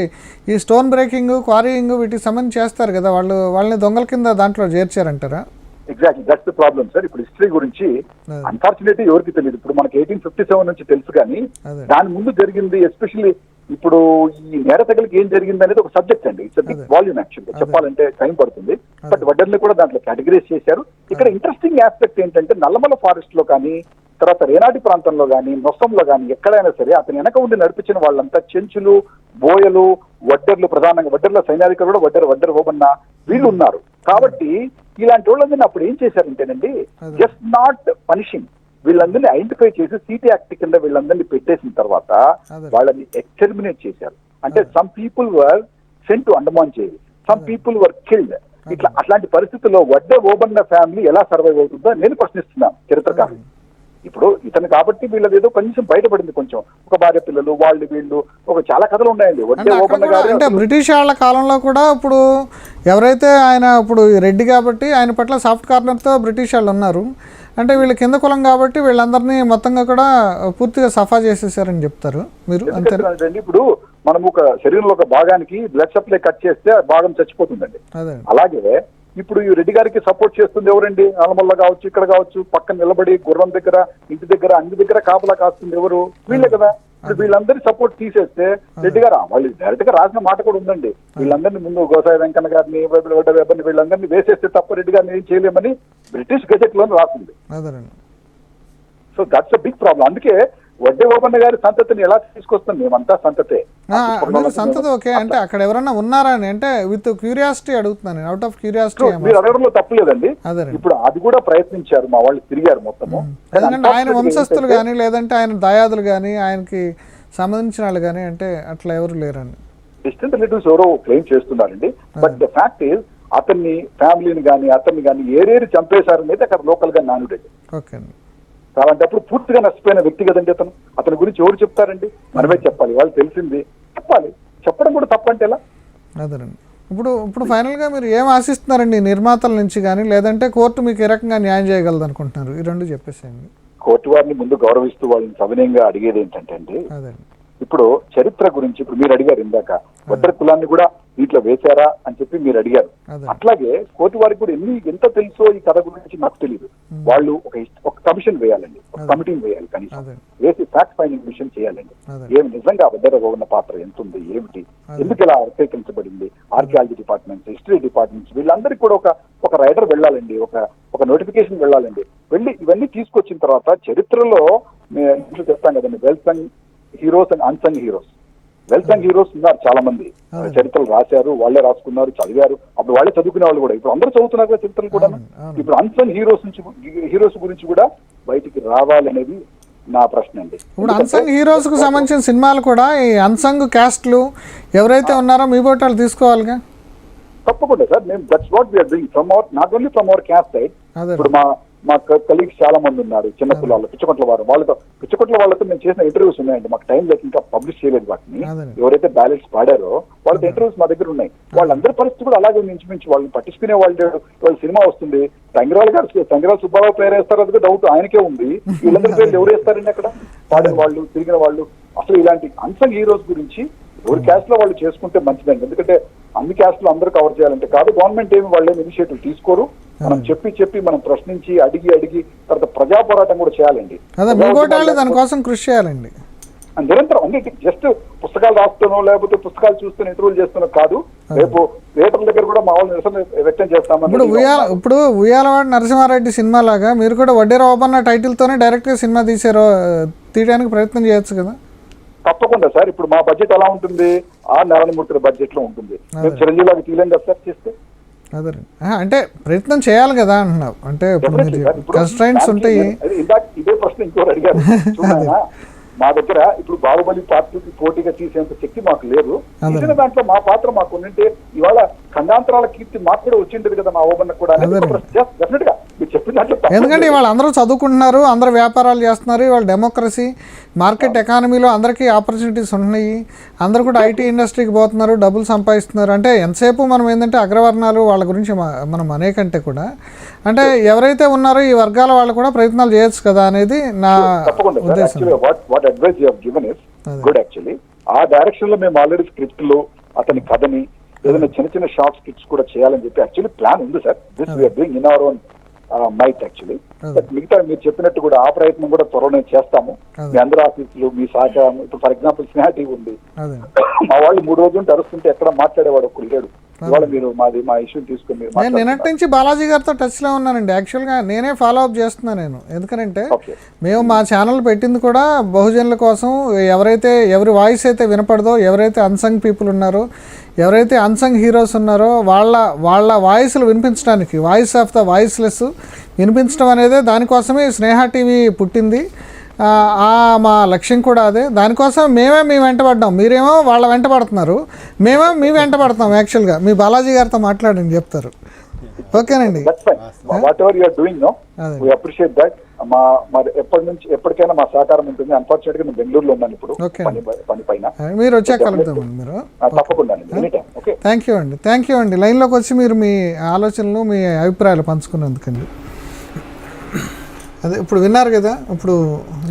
ఈ స్టోన్ బ్రేకింగ్, క్వారీయింగ్ వీటికి సంబంధించి చేస్తారు కదా, వాళ్ళని దొంగల కింద దాంట్లో చేర్చారంటారా? Exactly, that's the problem sir. ఇప్పుడు హిస్టరీ గురించి అన్ఫార్చునేట్లీ ఎవరికి తెలియదు. ఇప్పుడు మనకి 1857 నుంచి తెలుసు, కానీ దాని ముందు జరిగింది, ఎస్పెషల్లీ ఇప్పుడు ఈ నేర తెగలకి ఏం జరిగింది అనేది ఒక సబ్జెక్ట్ అండి. ఇట్స్ బిగ్ వాల్యూమ్ యాక్చువల్గా చెప్పాలంటే టైం పడుతుంది. బట్ వడ్డర్ని కూడా దాంట్లో కేటగరైజ్ చేశారు. ఇక్కడ ఇంట్రెస్టింగ్ ఆస్పెక్ట్ ఏంటంటే నల్లమల ఫారెస్ట్ లో కానీ, తర్వాత రేనాటి ప్రాంతంలో కానీ, నొస్సంలో కానీ ఎక్కడైనా సరే అతని వెనక ఉండి నడిపించిన వాళ్ళంతా చెంచులు, బోయలు, వడ్డర్లు, ప్రధానంగా వడ్డర్ల సైనికులు కూడా వడ్డర్ ఓబన్న వీళ్ళు ఉన్నారు. కాబట్టి ఇలాంటి వాళ్ళందరినీ అప్పుడు ఏం చేశారంటేనండి, జస్ట్ నాట్ పనిషింగ్, వీళ్ళందరినీ ఐడెంటిఫై చేసి సిటీ యాక్ట్ కింద వీళ్ళందరినీ పెట్టేసిన తర్వాత వాళ్ళని ఎక్స్టర్మినేట్ చేశారు. అంటే some people were sent to Andaman jail, some people were killed. అట్లాంటి పరిస్థితుల్లో వడ్డే ఓబన్న ఫ్యామిలీ ఎలా సర్వైవ్ అవుతుందో నేను ప్రశ్నిస్తున్నాను చరిత్రకారులు. ఇప్పుడు ఇతను కాబట్టి వీళ్ళది ఏదో కొంచెం బయటపడింది, కొంచెం ఒక భార్య పిల్లలు, వీళ్ళు ఒక చాలా కథలు ఉన్నాయండి. వడ్డే ఓబన్న గారు అంటే బ్రిటిష్ వాళ్ళ కాలంలో కూడా ఇప్పుడు ఎవరైతే ఆయన ఇప్పుడు రెడ్డి కాబట్టి ఆయన పట్ల సాఫ్ట్ కార్నర్తో బ్రిటిష్ వాళ్ళు ఉన్నారు. అంటే వీళ్ళు కింద కులం కాబట్టి వీళ్ళందరినీ మొత్తంగా కూడా పూర్తిగా సఫా చేసేసారని చెప్తారు మీరు? అంతేనండి. ఇప్పుడు మనం ఒక శరీరంలో ఒక భాగానికి బ్లడ్ సప్లై కట్ చేస్తే ఆ భాగం చచ్చిపోతుందండి. అలాగే ఇప్పుడు ఈ రెడ్డి గారికి సపోర్ట్ చేస్తుంది ఎవరండి? నల్లమల్ల కావచ్చు, ఇక్కడ కావచ్చు, పక్కన నిలబడి గుర్రం దగ్గర, ఇంటి దగ్గర, అన్ని దగ్గర కాపలా కాస్తుంది ఎవరు? వీళ్ళే కదా. ఇప్పుడు వీళ్ళందరి సపోర్ట్ తీసేస్తే రెడ్డి గారు వాళ్ళు డైరెక్ట్ గా రాసిన మాట కూడా ఉందండి, వీళ్ళందరినీ ముందు గోసాయి వెంకన్న గారిని, వెబ్బర్ని వీళ్ళందరినీ వేసేస్తే తప్ప రెడ్డి గారిని ఏం చేయలేమని బ్రిటిష్ గెజెట్ లోనే రాసింది. So that's a big problem. అందుకే వడ్డే ఓబన్న గారి సంతతిని ఎలా తీసుకొస్తాం? మేమంతా సంతతే. సంతతి ఓకే, అంటే అక్కడ ఎవరన్నా ఉన్నారా అని అంటే విత్ క్యూరియాసిటీ అడుగుతున్నాను, అవుట్ ఆఫ్ క్యూరియాసిటీ. మీరు అడగడంలో తప్పులేదండి. ఇప్పుడు అది కూడా ప్రయత్నించారు, మా వాళ్ళు తిరిగారు మొత్తము. ఆయన వంశస్థులు కానీ లేదంటే ఆయన దాయాదులు కానీ ఆయనకి సంబంధించిన వాళ్ళు కానీ అంటే అట్లా ఎవరు లేరండి. డిస్టెంట్ రిలేటివ్స్ ఎవరో క్లెయిమ్ చేస్తున్నారండి. బట్ ద ఫ్యాక్ట్ ఈజ్ అతన్ని ఫ్యామిలీని కానీ అతన్ని కానీ ఏరేరి చంపేశారనేది అక్కడ లోకల్ గా నానుడేది. ఓకే అండి. అలాంటప్పుడు పూర్తిగా నష్టపోయిన వ్యక్తి కదండి అతని గురించి ఎవరు చెప్తారండి? మనమే చెప్పాలి, వాళ్ళు తెలిసింది చెప్పాలి. చెప్పడం కూడా తప్పంటే ఎలా? అదేనండి. ఇప్పుడు ఫైనల్గా మీరు ఏం ఆశిస్తున్నారండి నిర్మాతల నుంచి కానీ, లేదంటే కోర్టు మీకు ఏ రకంగా న్యాయం చేయగలదు అనుకుంటున్నారు? ఈ రెండు చెప్పేసేయండి. కోర్టు వారిని ముందు గౌరవిస్తూ వాళ్ళని సవినయంగా అడిగేది ఏంటంటే అండి, ఇప్పుడు చరిత్ర గురించి ఇప్పుడు మీరు అడిగారు ఇందాక, వడ్డర్ కులాన్ని కూడా వీటిలో వేశారా అని చెప్పి మీరు అడిగారు. అట్లాగే కోర్టు వారికి కూడా ఎంత తెలుసో ఈ కథ గురించి నాకు తెలియదు. వాళ్ళు ఒక కమిషన్ వేయాలండి, ఒక కమిటీని వేయాలి, కనీసం వేసి ఫ్యాక్ట్ ఫైండింగ్ మిషన్ చేయాలండి. ఏమి నిజంగా వడ్డర్ ఉన్న పాత్ర ఎంత ఉంది, ఏమిటి, ఎందుకు ఇలా అర్పేకించబడింది, ఆర్కియాలజీ డిపార్ట్మెంట్స్, హిస్టరీ డిపార్ట్మెంట్స్ వీళ్ళందరికీ కూడా ఒక రైడర్ వెళ్ళాలండి, ఒక నోటిఫికేషన్ వెళ్ళాలండి. వెళ్ళి ఇవన్నీ తీసుకొచ్చిన తర్వాత చరిత్రలో ఇంట్లో చెప్తాను కదండి, well sung heroes and unsung heroes. Well sung heroes ఉన్నారు చాలా మంది, చరిత్రలు రాశారు, వాళ్ళే రాసుకున్నారు, చదివారు, అప్పుడు వాళ్ళే చదువుకునే వాళ్ళు కూడా, ఇప్పుడు అందరూ చదువుతున్నారు కదా చరిత్రలు కూడా. ఇప్పుడు అన్సంగ్ హీరోస్ గురించి కూడా బయటికి రావాలనేది నా ప్రశ్న అండి. ఇప్పుడు అన్సంగ్ హీరోస్ కు సంబంధించిన సినిమాలు కూడా ఈ అన్సంగ్ క్యాస్ట్లు ఎవరైతే ఉన్నారో మీ బోటాలు తీసుకోవాలిగా. తప్పకుండా సార్, మేము that's what we are doing from our, not only from our caste side. ఇప్పుడు మా కలీగ్స్ చాలా మంది ఉన్నారు చిన్న కులాలు, పిచ్చకొట్ల వాళ్ళతో మేము చేసిన ఇంటర్వ్యూస్ ఉన్నాయండి. మాకు టైం లేక ఇంకా పబ్లిష్ చేయలేదు వాటిని. ఎవరైతే బ్యాలెట్స్ పాడారో వాళ్ళతో ఇంటర్వ్యూస్ మా దగ్గర ఉన్నాయి. వాళ్ళందరి పరిస్థితి కూడా అలాగే మించుమించు వాళ్ళని పట్టించుకునే వాళ్ళ సినిమా వస్తుంది, సంగ్రాల సుబ్బారావు పేరు వేస్తారు, అది డౌట్ ఆయనకే ఉంది. వీళ్ళందరి పేర్లు ఎవరు వేస్తారండి అక్కడ? పాడిన వాళ్ళు, తిరిగిన వాళ్ళు. అసలు ఇలాంటి అన్సంగ్ హీరోస్ గురించి ఎవరి క్యాస్ట్ లో వాళ్ళు చేసుకుంటే మంచిదండి. ఎందుకంటే అన్ని క్యాస్ట్ లో అందరూ కవర్ చేయాలంటే కాదు, గవర్నమెంట్ ఏమి వాళ్ళు ఏమి ఇనిషియేటివ్ తీసుకోరు. మనం చెప్పి మనం ప్రశ్నించి అడిగి తర్వాత ప్రజా పోరాటం కూడా చేయాలండి. దానికోసం కృషి చేయాలండి నిరంతరం. అంటే జస్ట్ పుస్తకాలు రాస్తానో లేకపోతే పుస్తకాలు చూస్తూ ఇంటర్వ్యూలు చేస్తున్నా కాదు, రేపు థియేటర్ల దగ్గర కూడా మా వాళ్ళు నిరసన వ్యక్తం చేస్తామని. ఇప్పుడు ఉయ్యాలవాడ నరసింహారెడ్డి సినిమా లాగా మీరు కూడా వడ్డేర ఓబన్న టైటిల్ తోనే డైరెక్ట్ గా సినిమా తీయడానికి ప్రయత్నం చేయొచ్చు కదా. తప్పకుండా సార్. ఇప్పుడు మా బడ్జెట్ ఎలా ఉంటుంది, ఆ నారాయణమూర్తి బడ్జెట్ లో ఉంటుంది. మేము చిరంజీవి గారికి తీయలేం కదా సార్ చేస్తే. అదే అంటే ప్రయత్నం చేయాలి కదా అంటున్నావు. అంటే కన్స్ట్రైంట్స్ ఉంటాయి. ఇందాక ఇదే ప్రశ్న ఇంకోరు అడిగారు. చూడన్నా, మా దగ్గర ఇప్పుడు బాహుబలి పార్టీకి పోటీగా తీసేంత శక్తి మాకు లేదు. ఇచ్చిన దాంట్లో మా పాత్ర మాకు ఉంటే ఇవాళ ఖండాంతరాల కీర్తి మాకు కూడా వచ్చింటది కదా మా ఓబన్న కూడా. డెఫినెట్ గా మీరు చెప్పిన దాంట్లో ఎందుకంటే ఇవాళ అందరూ చదువుకుంటున్నారు, అందరూ వ్యాపారాలు చేస్తున్నారు. ఇవాళ డెమోక్రసీ, మార్కెట్ ఎకానమీలో అందరికీ ఆపర్చునిటీస్ ఉన్నాయి. అందరూ కూడా ఐటీ ఇండస్ట్రీకి పోతున్నారు, డబ్బులు సంపాదిస్తున్నారు. అంటే ఎంతసేపు మనం ఏంటంటే అగ్రవర్ణాలు వాళ్ళ గురించి మనం అనేకంటే కూడా అంటే ఎవరైతే ఉన్నారో ఈ వర్గాల వాళ్ళు కూడా ప్రయత్నాలు చేయొచ్చు కదా అనేది నా ఉద్దేశం. What advice you have given is good actually. ఆ డైరెక్షన్ లో మేము ఆల్రెడీ స్క్రిప్ట్ లో అతని కథని ఏదైనా చిన్న చిన్న షార్ట్ స్క్రిప్ట్స్ కూడా చేయాలని చెప్పి యాక్చువల్లీ ప్లాన్ ఉంది sir. This we are doing in our own might actually. But మిగతా మీరు చెప్పినట్టు కూడా ఆ ప్రయత్నం కూడా త్వరలో చేస్తాము. మీ అందరూ ఆఫీసులు, మీ సహకారం. ఇప్పుడు ఫర్ ఎగ్జాంపుల్ స్నేహ టీవీ ఉంది, మా వాళ్ళు 3 రోజులు అరుస్తుంటే ఎక్కడ మాట్లాడేవాడు ఒక్కడు లేడు. ఇవాళ మీరు మా ఇష్యూ తీసుకుని నేను నిన్నటి నుంచి బాలాజీ గారితో టచ్లో ఉన్నానండి. యాక్చువల్గా నేనే ఫాలో అప్ చేస్తున్నాను నేను. ఎందుకంటే మేము మా ఛానల్ పెట్టింది కూడా బహుజనుల కోసం. ఎవరి వాయిస్ అయితే వినపడదో, ఎవరైతే అన్సంగ్ పీపుల్ ఉన్నారో, ఎవరైతే అన్సంగ్ హీరోస్ ఉన్నారో వాళ్ళ వాయిస్లు వినిపించడానికి, వాయిస్ ఆఫ్ ద వాయిస్లెస్ వినిపించడం అనేది దానికోసమే స్నేహ టీవీ పుట్టింది. మా లక్ష్యం కూడా అదే. దానికోసం మీ వెంటబడ్డాం. మీరేమో వాళ్ళ వెంట పడుతున్నారు, మేమో మీ వెంట పడతాం. యాక్చువల్గా మీ బాలాజీ గారితో మాట్లాడండి, చెప్తారు. ఓకేనండి. ఎప్పటికైనా మా సహకారం ఉంటుంది. అన్ఫార్చునేట్ గా నేను బెంగళూరులో ఉన్నాను ఇప్పుడు పని పైన. మీరు వచ్చాక కలుద్దామండి. మీరు తప్పకుండా. థ్యాంక్ యూ అండి. లైన్లోకి వచ్చి మీరు మీ ఆలోచనలు, మీ అభిప్రాయాలు పంచుకున్నందుకండి. అదే ఇప్పుడు విన్నారు కదా, ఇప్పుడు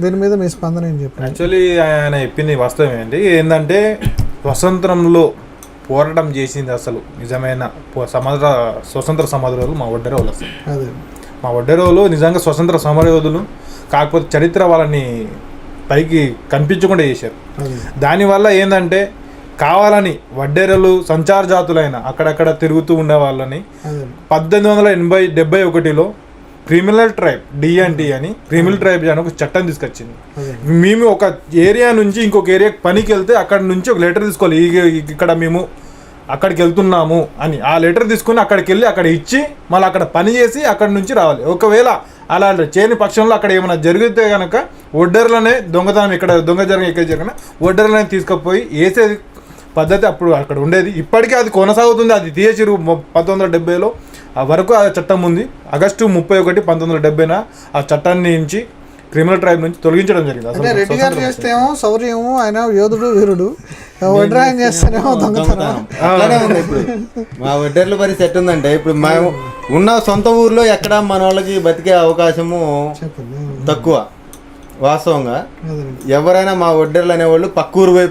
దీని మీద మీ స్పందన ఏం చెప్పారు? యాక్చువల్లీ ఆయన చెప్పింది వాస్తవమే అండి. ఏంటంటే స్వతంత్రంలో పోరాటం చేసింది అసలు నిజమైన స్వతంత్ర సమరయోధులు మా వడ్డెరోలు. అసలు అదే మా వడ్డెరోలు నిజంగా స్వతంత్ర సమరయోధులు. కాకపోతే చరిత్ర వాళ్ళని పైకి కనిపించకుండా చేశారు. దానివల్ల ఏంటంటే కావాలని వడ్డెరలు సంచార జాతులైన అక్కడక్కడ తిరుగుతూ ఉండే వాళ్ళని 1871లో క్రిమినల్ ట్రైబ్ డిఎన్టీ అని క్రిమినల్ ట్రైబ్ అని ఒక చట్టం తీసుకొచ్చింది. మేము ఒక ఏరియా నుంచి ఇంకొక ఏరియాకి పనికి వెళ్తే అక్కడ నుంచి ఒక లెటర్ తీసుకోవాలి, ఇక్కడ మేము అక్కడికి వెళ్తున్నాము అని. ఆ లెటర్ తీసుకుని అక్కడికి వెళ్ళి అక్కడ ఇచ్చి మళ్ళీ అక్కడ పని చేసి అక్కడి నుంచి రావాలి. ఒకవేళ అలా చేయని పక్షంలో అక్కడ ఏమైనా జరిగితే కనుక ఒడ్డర్లనే దొంగతనం, ఇక్కడ దొంగ జరిగిన ఇక్కడ జరిగిన ఒడ్డర్లనే తీసుకుపోయి వేసేది పద్ధతి అప్పుడు అక్కడ ఉండేది. ఇప్పటికీ అది కొనసాగుతుంది. అది తీయచిరు 1970లో ఆ వరకు ఆ చట్టం ఉంది. ఆగస్టు 31, 1970 ఆ చట్టాన్ని నుంచి క్రిమినల్ ట్రైబ్ నుంచి తొలగించడం జరిగింది. అంటే రెడ్డి గారు చేస్తేమో శౌర్యము, ఆయన యోధుడు వీరుడు. వడ్రాయం చేస్తేనేమో దొంగతనం. ఇప్పుడు మా వడ్డర్ల పరిస్థితి ఎట్టుందంటే, ఇప్పుడు మేము ఉన్న సొంత ఊర్లో ఎక్కడ మన వాళ్ళకి బతికే అవకాశము తక్కువ. వాస్తవంగా ఎవరైనా మా వడ్డర్లు అనేవాళ్ళు పక్క ఊరు పోయి